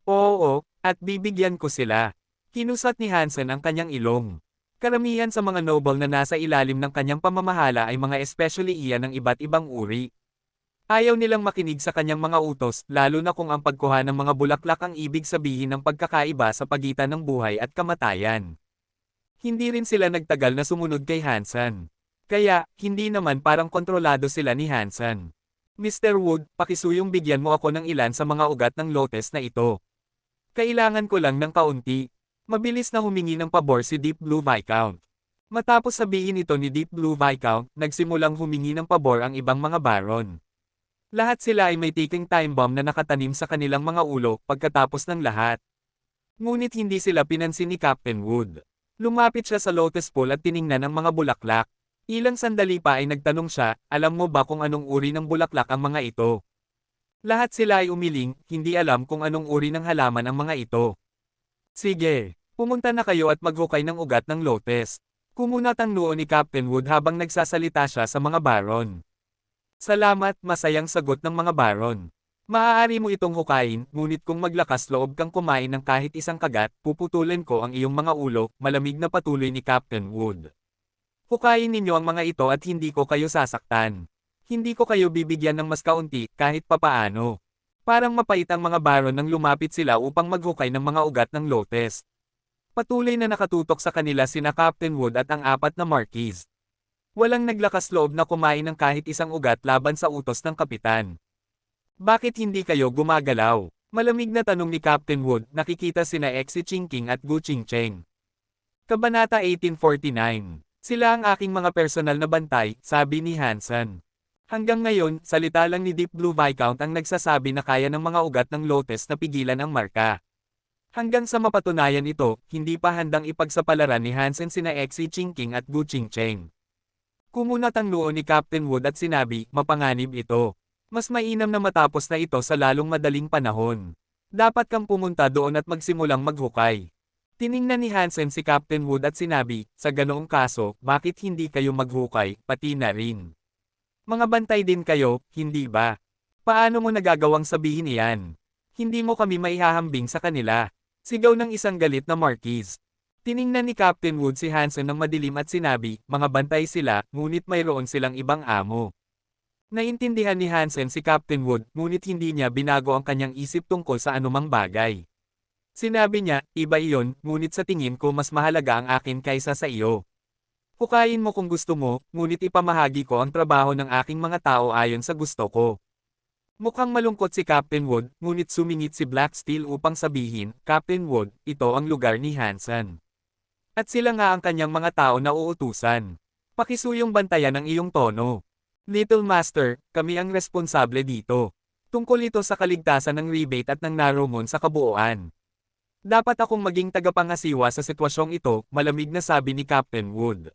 Oo, at bibigyan ko sila. Kinusat ni Hansen ang kanyang ilong. Karamihan sa mga noble na nasa ilalim ng kanyang pamamahala ay mga especially iyan ng iba't ibang uri. Ayaw nilang makinig sa kanyang mga utos, lalo na kung ang pagkuha ng mga bulaklak ang ibig sabihin ng pagkakaiba sa pagitan ng buhay at kamatayan. Hindi rin sila nagtagal na sumunod kay Hansen. Kaya, hindi naman parang kontrolado sila ni Hansen. Mr. Wood, pakisuyong bigyan mo ako ng ilan sa mga ugat ng lotes na ito. Kailangan ko lang ng kaunti. Mabilis na humingi ng pabor si Deep Blue Viscount. Matapos sabihin ito ni Deep Blue Viscount, nagsimulang humingi ng pabor ang ibang mga baron. Lahat sila ay may ticking time bomb na nakatanim sa kanilang mga ulo pagkatapos ng lahat. Ngunit hindi sila pinansin ni Captain Wood. Lumapit siya sa lotus pool at tiningnan ang mga bulaklak. Ilang sandali pa ay nagtanong siya, alam mo ba kung anong uri ng bulaklak ang mga ito? Lahat sila ay umiling, hindi alam kung anong uri ng halaman ang mga ito. Sige, pumunta na kayo at maghukay ng ugat ng lotes. Kumunat ang noo ni Captain Wood habang nagsasalita siya sa mga baron. Salamat, masayang sagot ng mga baron. Maaari mo itong hukayin, ngunit kung maglakas loob kang kumain ng kahit isang kagat, puputulin ko ang iyong mga ulo, malamig na patuloy ni Captain Wood. Hukayin ninyo ang mga ito at hindi ko kayo sasaktan. Hindi ko kayo bibigyan ng mas kaunti, kahit papaano. Parang mapait ang mga baron nang lumapit sila upang maghukay ng mga ugat ng lotes. Patuloy na nakatutok sa kanila sina Captain Wood at ang apat na Marquis. Walang naglakas loob na kumain ng kahit isang ugat laban sa utos ng kapitan. Bakit hindi kayo gumagalaw? Malamig na tanong ni Captain Wood, nakikita sina Exi Chingking at Gu Qingcheng. Kabanata 1849. Sila ang aking mga personal na bantay, sabi ni Hansen. Hanggang ngayon, salita lang ni Deep Blue Viscount ang nagsasabi na kaya ng mga ugat ng lotes na pigilan ang marka. Hanggang sa mapatunayan ito, hindi pa handang ipagsapalaran ni Hansen sina Exi Chingking at Gu Qingcheng. Kumunat ang noo ni Captain Wood at sinabi, mapanganib ito. Mas mainam na matapos na ito sa lalong madaling panahon. Dapat kang pumunta doon at magsimulang maghukay. Tiningnan ni Hansen si Captain Wood at sinabi, sa ganoong kaso, bakit hindi kayo maghukay, pati na rin? Mga bantay din kayo, hindi ba? Paano mo nagagawang sabihin iyan? Hindi mo kami maihahambing sa kanila. Sigaw ng isang galit na Marquis. Tiningnan ni Captain Wood si Hansen ng madilim at sinabi, mga bantay sila, ngunit mayroon silang ibang amo. Naintindihan ni Hansen si Captain Wood, ngunit hindi niya binago ang kanyang isip tungkol sa anumang bagay. Sinabi niya, iba iyon, ngunit sa tingin ko mas mahalaga ang akin kaysa sa iyo. Hukayin mo kung gusto mo, ngunit ipamahagi ko ang trabaho ng aking mga tao ayon sa gusto ko. Mukhang malungkot si Captain Wood, ngunit sumingit si Black Steel upang sabihin, Captain Wood, ito ang lugar ni Hansen. At sila nga ang kanyang mga tao na uutusan. Pakisuyong bantayan ang iyong tono. Little Master, kami ang responsable dito. Tungkol ito sa kaligtasan ng rebate at ng Narrowmoon sa kabuuan. Dapat akong maging tagapangasiwa sa sitwasyong ito, malamig na sabi ni Captain Wood.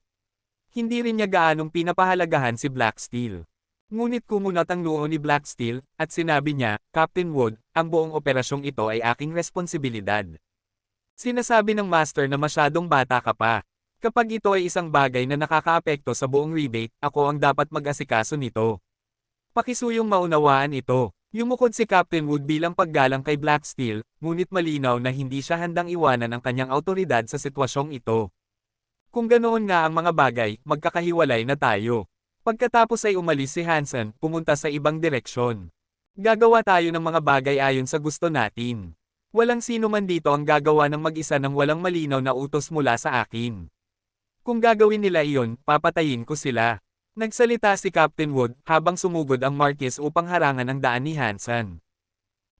Hindi rin niya gaanong pinapahalagahan si Black Steel. Ngunit kumunat ang noo ni Black Steel, at sinabi niya, Captain Wood, ang buong operasyong ito ay aking responsibilidad. Sinasabi ng Master na masyadong bata ka pa. Kapag ito ay isang bagay na nakakaapekto sa buong rebate, ako ang dapat mag-asikaso nito. Pakisuyong maunawaan ito. Yumukod si Captain Wood bilang paggalang kay Black Steel, ngunit malinaw na hindi siya handang iwanan ang kanyang autoridad sa sitwasyong ito. Kung ganoon nga ang mga bagay, magkakahiwalay na tayo. Pagkatapos ay umalis si Hansen, pumunta sa ibang direksyon. Gagawa tayo ng mga bagay ayon sa gusto natin. Walang sino man dito ang gagawa ng mag-isa ng walang malinaw na utos mula sa akin. Kung gagawin nila iyon, papatayin ko sila. Nagsalita si Captain Wood habang sumugod ang Marquis upang harangan ang daan ni Hansen.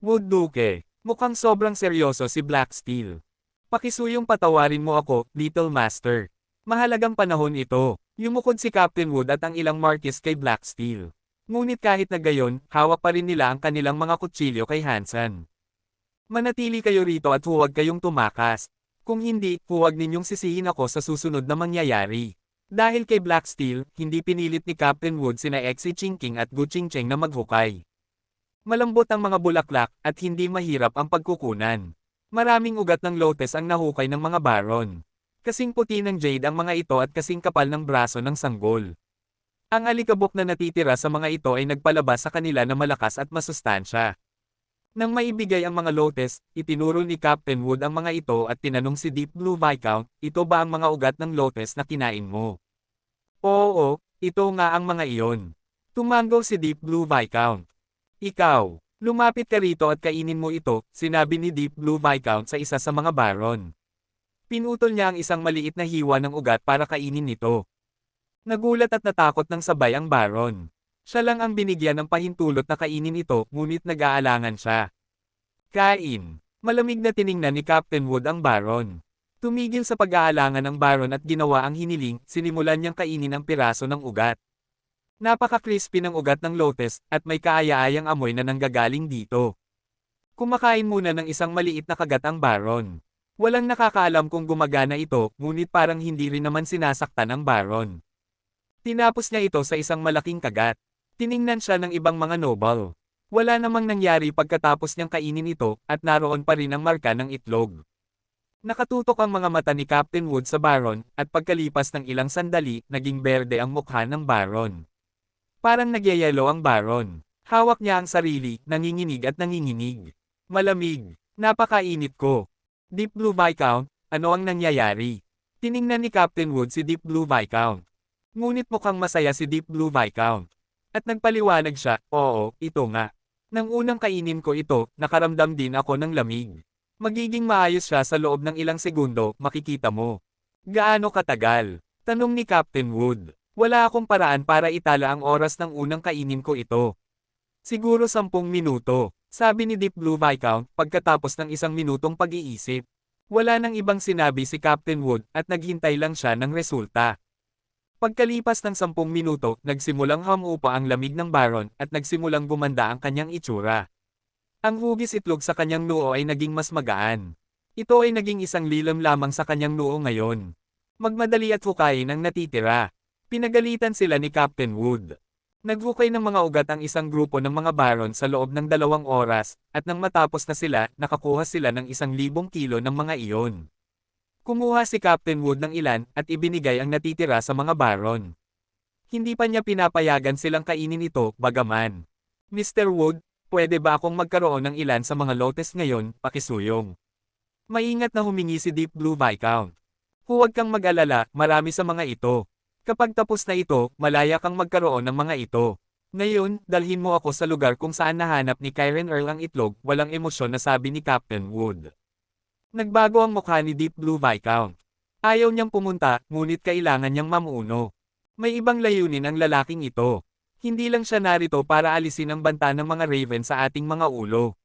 Wood Duke, mukhang sobrang seryoso si Black Steel. Pakisuyong patawarin mo ako, Little Master. Mahalagang panahon ito. Yumukod si Captain Wood at ang ilang Marquis kay Black Steel. Ngunit kahit na gayon, hawak pa rin nila ang kanilang mga kutsilyo kay Hansen. Manatili kayo rito at huwag kayong tumakas. Kung hindi, huwag ninyong sisihin ako sa susunod na mangyayari. Dahil kay Black Steel, hindi pinilit ni Captain Wood sina Xi Jinping at Gu Qingcheng na maghukay. Malambot ang mga bulaklak at hindi mahirap ang pagkukunan. Maraming ugat ng lotus ang nahukay ng mga baron. Kasing puti ng jade ang mga ito at kasing kapal ng braso ng sanggol. Ang alikabok na natitira sa mga ito ay nagpalabas sa kanila na malakas at masustansya. Nang maibigay ang mga lotus, itinuro ni Captain Wood ang mga ito at tinanong si Deep Blue Viscount, ito ba ang mga ugat ng lotus na kinain mo? Oo, ito nga ang mga iyon. Tumango si Deep Blue Viscount. Ikaw, lumapit ka rito at kainin mo ito, sinabi ni Deep Blue Viscount sa isa sa mga baron. Pinutol niya ang isang maliit na hiwa ng ugat para kainin nito. Nagulat at natakot ng sabay ang baron. Siya lang ang binigyan ng pahintulot na kainin ito, ngunit nag-aalangan siya. Kain. Malamig na tiningnan ni Captain Wood ang baron. Tumigil sa pag-aalangan ng baron at ginawa ang hiniling, sinimulan niyang kainin ang piraso ng ugat. Napaka-crispy ng ugat ng lotus, at may kaaya-ayang amoy na nanggagaling dito. Kumakain muna ng isang maliit na kagat ang baron. Walang nakakaalam kung gumagana ito, ngunit parang hindi rin naman sinasaktan ang baron. Tinapos niya ito sa isang malaking kagat. Tiningnan siya ng ibang mga noble. Wala namang nangyari pagkatapos niyang kainin ito, at naroon pa rin ang marka ng itlog. Nakatutok ang mga mata ni Captain Wood sa baron, at pagkalipas ng ilang sandali, naging berde ang mukha ng baron. Parang nagyayelo ang baron. Hawak niya ang sarili, nanginginig at nanginginig. Malamig. Napakainit ko. Deep Blue Viscount, ano ang nangyayari? Tiningnan ni Captain Wood si Deep Blue Viscount. Ngunit mukhang masaya si Deep Blue Viscount. At nagpaliwanag siya, oo, ito nga. Nang unang kainin ko ito, nakaramdam din ako ng lamig. Magiging maayos siya sa loob ng ilang segundo, makikita mo. Gaano katagal? Tanong ni Captain Wood. Wala akong paraan para itala ang oras ng unang kainin ko ito. Siguro 10 minuto. Sabi ni Deep Blue Viscount pagkatapos ng 1 minutong pag-iisip. Wala nang ibang sinabi si Captain Wood at naghintay lang siya ng resulta. Pagkalipas ng 10 minuto, nagsimulang humupa ang lamig ng baron at nagsimulang gumanda ang kanyang itsura. Ang hugis itlog sa kanyang noo ay naging mas magaan. Ito ay naging isang lilam lamang sa kanyang noo ngayon. Magmadali at hukayin ang natitira. Pinagalitan sila ni Captain Wood. Naghukay ng mga ugat ang isang grupo ng mga baron sa loob ng 2 oras, at nang matapos na sila, nakakuha sila ng 1,000 kilo ng mga iyon. Kumuha si Captain Wood ng ilan, at ibinigay ang natitira sa mga baron. Hindi pa niya pinapayagan silang kainin ito, bagaman. Mr. Wood, pwede ba akong magkaroon ng ilan sa mga lotus ngayon, pakisuyong? Maingat na humingi si Deep Blue Viscount. Huwag kang mag-alala, marami sa mga ito. Kapag tapos na ito, malaya kang magkaroon ng mga ito. Ngayon, dalhin mo ako sa lugar kung saan nahanap ni Kyren Earl ang itlog, walang emosyon na sabi ni Captain Wood. Nagbago ang mukha ni Deep Blue Viscount. Ayaw niyang pumunta, ngunit kailangan niyang mamuno. May ibang layunin ang lalaking ito. Hindi lang siya narito para alisin ang banta ng mga Raven sa ating mga ulo.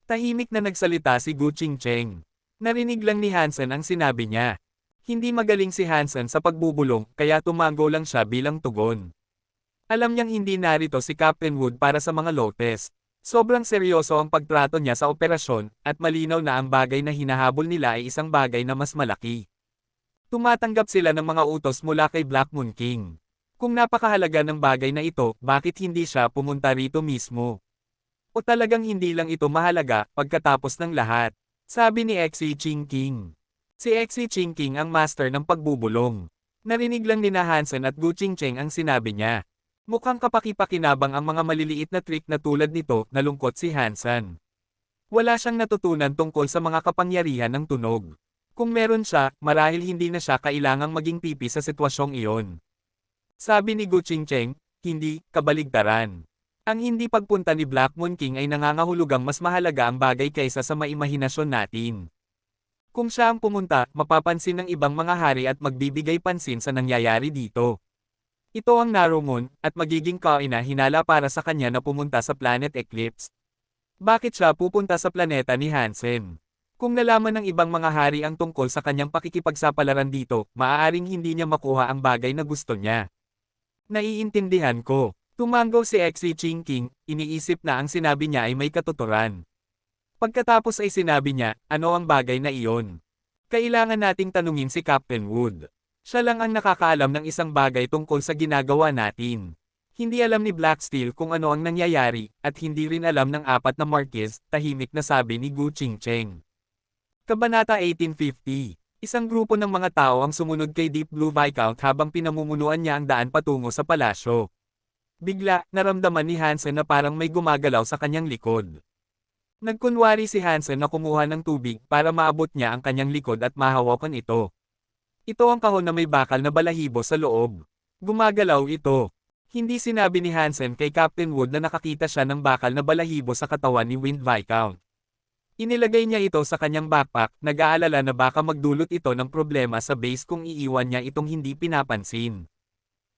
Tahimik na nagsalita si Gu Qingcheng. Narinig lang ni Hansen ang sinabi niya. Hindi magaling si Hansen sa pagbubulong, kaya tumango lang siya bilang tugon. Alam niyang hindi narito si Captain Wood para sa mga lotus. Sobrang seryoso ang pagtrato niya sa operasyon, at malinaw na ang bagay na hinahabol nila ay isang bagay na mas malaki. Tumatanggap sila ng mga utos mula kay Black Moon King. Kung napakahalaga ng bagay na ito, bakit hindi siya pumunta rito mismo? O talagang hindi lang ito mahalaga, pagkatapos ng lahat? Sabi ni Xi Jinping. Si Xi Jinping ang master ng pagbubulong. Narinig lang ni Hansen at Gu Qingcheng ang sinabi niya. Mukhang kapaki-pakinabang ang mga maliliit na trick na tulad nito, nalungkot si Hansen. Wala siyang natutunan tungkol sa mga kapangyarihan ng tunog. Kung meron siya, marahil hindi na siya kailangang maging pipi sa sitwasyong iyon. Sabi ni Gu Qingcheng, hindi, kabaligtaran. Ang hindi pagpunta ni Black Moon King ay nangangahulugang mas mahalaga ang bagay kaysa sa maimahinasyon natin. Kung siya ang pumunta, mapapansin ng ibang mga hari at magbibigay pansin sa nangyayari dito. Ito ang Narrow Moon, at magiging kaina-hinala para sa kanya na pumunta sa Planet Eclipse. Bakit siya pupunta sa planeta ni Hansen? Kung nalaman ng ibang mga hari ang tungkol sa kanyang pakikipagsapalaran dito, maaaring hindi niya makuha ang bagay na gusto niya. Naiintindihan ko. Tumango si Xi Jinping, iniisip na ang sinabi niya ay may katuturan. Pagkatapos ay sinabi niya, ano ang bagay na iyon? Kailangan nating tanungin si Captain Wood. Siya lang ang nakakaalam ng isang bagay tungkol sa ginagawa natin. Hindi alam ni Black Steel kung ano ang nangyayari, at hindi rin alam ng apat na Marquis, tahimik na sabi ni Gu Qingcheng. Kabanata 1850. Isang grupo ng mga tao ang sumunod kay Deep Blue Viscount habang pinamumunuan niya ang daan patungo sa palasyo. Bigla, naramdaman ni Hansen na parang may gumagalaw sa kanyang likod. Nagkunwari si Hansen na kumuha ng tubig para maabot niya ang kanyang likod at mahawakan ito. Ito ang kahon na may bakal na balahibo sa loob. Gumagalaw ito. Hindi sinabi ni Hansen kay Captain Wood na nakakita siya ng bakal na balahibo sa katawan ni Wind Viscount. Inilagay niya ito sa kanyang backpack, nag-aalala na baka magdulot ito ng problema sa base kung iiwan niya itong hindi pinapansin.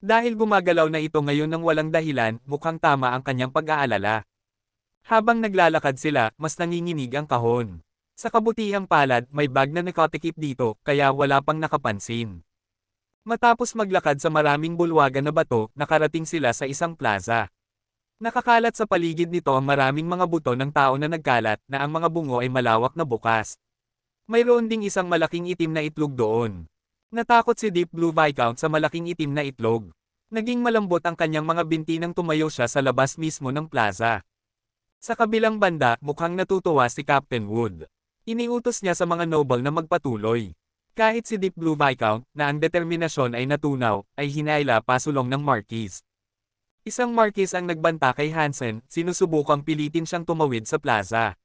Dahil gumagalaw na ito ngayon ng walang dahilan, mukhang tama ang kanyang pag-aalala. Habang naglalakad sila, mas nanginginig ang kahon. Sa kabutihang palad, may bag na nakatikip dito, kaya wala pang nakapansin. Matapos maglakad sa maraming bulwagan na bato, nakarating sila sa isang plaza. Nakakalat sa paligid nito ang maraming mga buto ng tao na nagkalat, na ang mga bungo ay malawak na bukas. Mayroon ding isang malaking itim na itlog doon. Natakot si Deep Blue Viscount sa malaking itim na itlog. Naging malambot ang kanyang mga binti nang tumayo siya sa labas mismo ng plaza. Sa kabilang banda, mukhang natutuwa si Captain Wood. Iniutos niya sa mga noble na magpatuloy. Kahit si Deep Blue Viscount, na ang determinasyon ay natunaw, ay hinayla pasulong ng Marquis. Isang Marquis ang nagbanta kay Hansen, sinusubukang pilitin siyang tumawid sa plaza.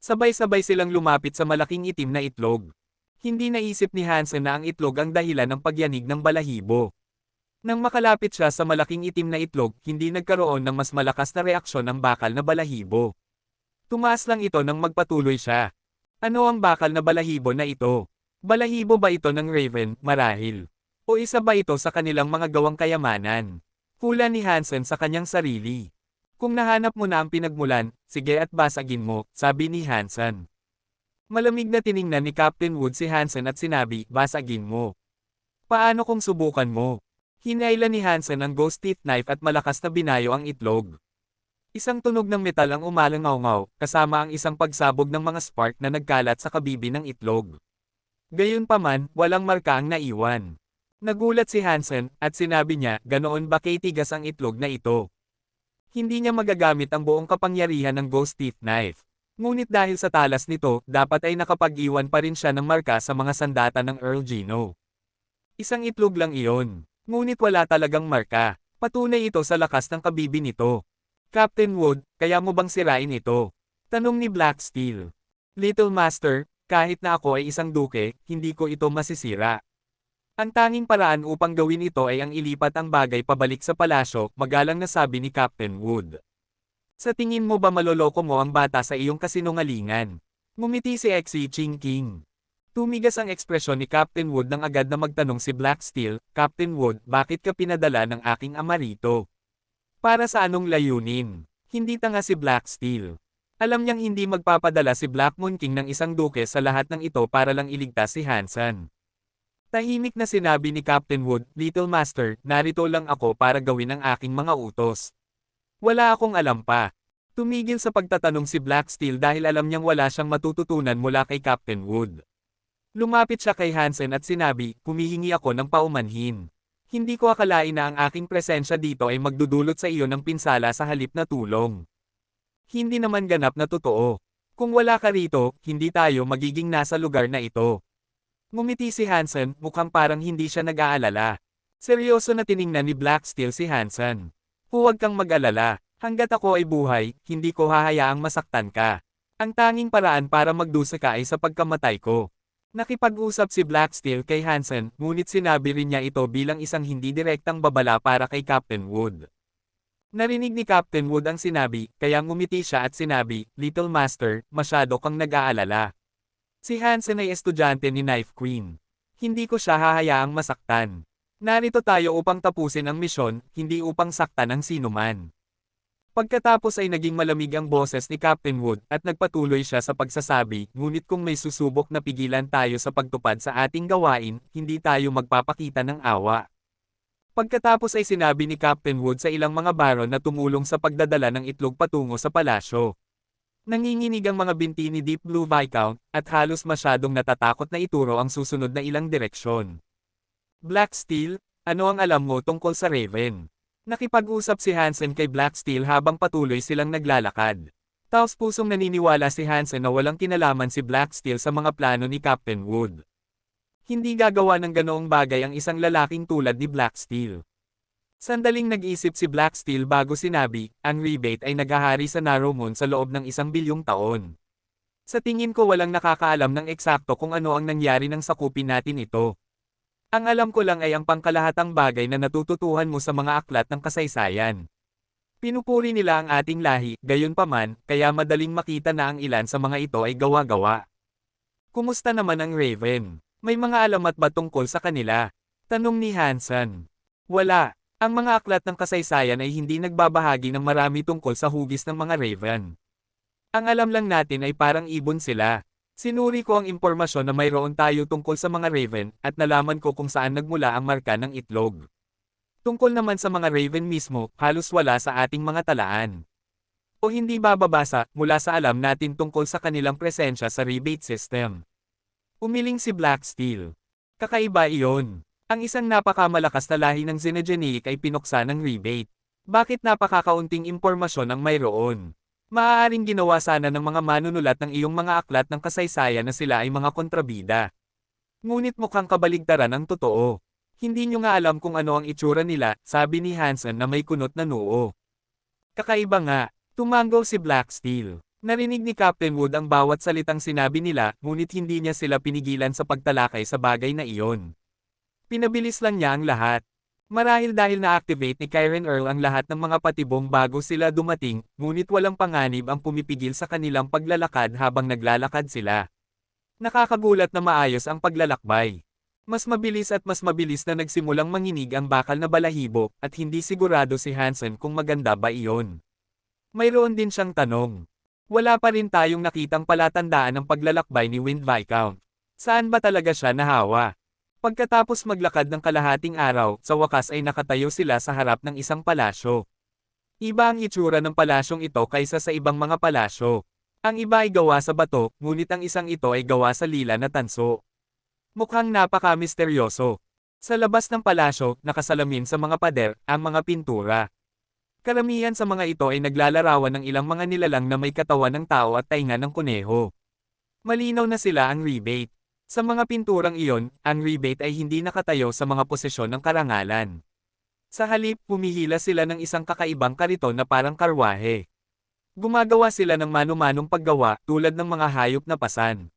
Sabay-sabay silang lumapit sa malaking itim na itlog. Hindi naisip ni Hansen na ang itlog ang dahilan ng pagyanig ng balahibo. Nang makalapit siya sa malaking itim na itlog, hindi nagkaroon ng mas malakas na reaksyon ng bakal na balahibo. Tumaas lang ito nang magpatuloy siya. Ano ang bakal na balahibo na ito? Balahibo ba ito ng Raven, marahil? O isa ba ito sa kanilang mga gawang kayamanan? Hula ni Hansen sa kanyang sarili. Kung nahanap mo na ang pinagmulan, sige at basagin mo, sabi ni Hansen. Malamig na tiningnan ni Captain Wood si Hansen at sinabi, basagin mo. Paano kung subukan mo? Hinayla ni Hansen ang ghost teeth knife at malakas na binayo ang itlog. Isang tunog ng metal ang umalangaw-ngaw, kasama ang isang pagsabog ng mga spark na nagkalat sa kabibi ng itlog. Gayunpaman, walang marka ang naiwan. Nagulat si Hansen, at sinabi niya, ganoon ba katigas ang itlog na ito? Hindi niya magagamit ang buong kapangyarihan ng ghost teeth knife. Ngunit dahil sa talas nito, dapat ay nakapag-iwan pa rin siya ng marka sa mga sandata ng Earl Gino. Isang itlog lang iyon. Ngunit wala talagang marka. Patunay ito sa lakas ng kabibi nito. Captain Wood, kaya mo bang sirain ito? Tanong ni Black Steel. Little Master, kahit na ako ay isang duke, hindi ko ito masisira. Ang tanging paraan upang gawin ito ay ang ilipat ang bagay pabalik sa palasyo, magalang na sabi ni Captain Wood. Sa tingin mo ba maloloko mo ang bata sa iyong kasinungalingan? Ngumiti si Xi Jinping. Tumigas ang ekspresyon ni Captain Wood nang agad na magtanong si Black Steel, Captain Wood, bakit ka pinadala ng aking ama rito? Para sa anong layunin? Hindi tanga si Black Steel. Alam niyang hindi magpapadala si Black Moon King ng isang duke sa lahat ng ito para lang iligtas si Hansen. Tahimik na sinabi ni Captain Wood, Little Master, narito lang ako para gawin ang aking mga utos. Wala akong alam pa. Tumigil sa pagtatanong si Black Steel dahil alam niyang wala siyang matututunan mula kay Captain Wood. Lumapit siya kay Hansen at sinabi, humihingi ako ng paumanhin. Hindi ko akalain na ang aking presensya dito ay magdudulot sa iyo ng pinsala sa halip na tulong. Hindi naman ganap na totoo. Kung wala ka rito, hindi tayo magiging nasa lugar na ito. Ngumiti si Hansen, mukhang parang hindi siya nag-aalala. Seryoso na tiningnan ni Black Steel si Hansen. Huwag kang mag-alala, hanggat ako ay buhay, hindi ko hahayaang masaktan ka. Ang tanging paraan para magdusa ka ay sa pagkamatay ko. Nakipag-usap si Black Steel kay Hansen, ngunit sinabi rin niya ito bilang isang hindi direktang babala para kay Captain Wood. Narinig ni Captain Wood ang sinabi, kaya ngumiti siya at sinabi, Little Master, masyado kang nag-aalala. Si Hansen ay estudyante ni Knife Queen. Hindi ko siya hahayaang masaktan. Narito tayo upang tapusin ang misyon, hindi upang saktan ang sinuman. Pagkatapos ay naging malamig ang boses ni Captain Wood at nagpatuloy siya sa pagsasabi, ngunit kung may susubok na pigilan tayo sa pagtupad sa ating gawain, hindi tayo magpapakita ng awa. Pagkatapos ay sinabi ni Captain Wood sa ilang mga baron na tumulong sa pagdadala ng itlog patungo sa palasyo. Nanginginig ang mga binti ni Deep Blue Viscount, at halos masyadong natatakot na ituro ang susunod na ilang direksyon. Black Steel, ano ang alam mo tungkol sa Raven? Nakipag-usap si Hansen kay Black Steel habang patuloy silang naglalakad. Taos-pusong naniniwala si Hansen na walang kinalaman si Black Steel sa mga plano ni Captain Wood. Hindi gagawa ng ganoong bagay ang isang lalaking tulad ni Black Steel. Sandaling nag-isip si Black Steel bago sinabi, ang rebate ay naghahari sa Narrow Moon sa loob ng 1,000,000,000 taon. Sa tingin ko walang nakakaalam ng eksakto kung ano ang nangyari nang sakupin natin ito. Ang alam ko lang ay ang pangkalahatang bagay na natututuhan mo sa mga aklat ng kasaysayan. Pinupuri nila ang ating lahi, gayunpaman, kaya madaling makita na ang ilan sa mga ito ay gawa-gawa. Kumusta naman ang Raven? May mga alamat ba tungkol sa kanila? Tanong ni Hansen. Wala. Ang mga aklat ng kasaysayan ay hindi nagbabahagi ng marami tungkol sa hugis ng mga Raven. Ang alam lang natin ay parang ibon sila. Sinuri ko ang impormasyon na mayroon tayo tungkol sa mga Raven, at nalaman ko kung saan nagmula ang marka ng itlog. Tungkol naman sa mga Raven mismo, halos wala sa ating mga talaan. O hindi bababasa mula sa alam natin tungkol sa kanilang presensya sa rebate system. Umiling si Black Steel. Kakaiba iyon. Ang isang napakamalakas na lahi ng Xenogeneic ay pinuksa ng rebate. Bakit napakakaunting impormasyon ang mayroon? Maaaring ginawa sana ng mga manunulat ng iyong mga aklat ng kasaysayan na sila ay mga kontrabida. Ngunit mukhang kabaligtaran ang totoo. Hindi nyo nga alam kung ano ang itsura nila, sabi ni Hansen na may kunot na noo. Kakaiba nga, tumanggaw si Black Steel. Narinig ni Captain Wood ang bawat salitang sinabi nila, ngunit hindi niya sila pinigilan sa pagtalakay sa bagay na iyon. Pinabilis lang niya ang lahat. Marahil dahil na-activate ni Kyren Earl ang lahat ng mga patibong bago sila dumating, ngunit walang panganib ang pumipigil sa kanilang paglalakad habang naglalakad sila. Nakakagulat na maayos ang paglalakbay. Mas mabilis na nagsimulang manginig ang bakal na balahibo, at hindi sigurado si Hansen kung maganda ba iyon. Mayroon din siyang tanong. Wala pa rin tayong nakitang palatandaan ng paglalakbay ni Wind Viscount. Saan ba talaga siya nahawa? Pagkatapos maglakad ng kalahating araw, sa wakas ay nakatayo sila sa harap ng isang palasyo. Iba ang itsura ng palasyong ito kaysa sa ibang mga palasyo. Ang iba ay gawa sa bato, ngunit ang isang ito ay gawa sa lila na tanso. Mukhang napaka-misteryoso. Sa labas ng palasyo, nakasalamin sa mga pader, ang mga pintura. Karamihan sa mga ito ay naglalarawan ng ilang mga nilalang na may katawan ng tao at tainga ng kuneho. Malinaw na sila ang rebate. Sa mga pinturang iyon, ang rebate ay hindi nakatayo sa mga posisyon ng karangalan. Sa halip, pumihila sila ng isang kakaibang kariton na parang karwahe. Gumagawa sila ng mano-manong paggawa, tulad ng mga hayop na pasan.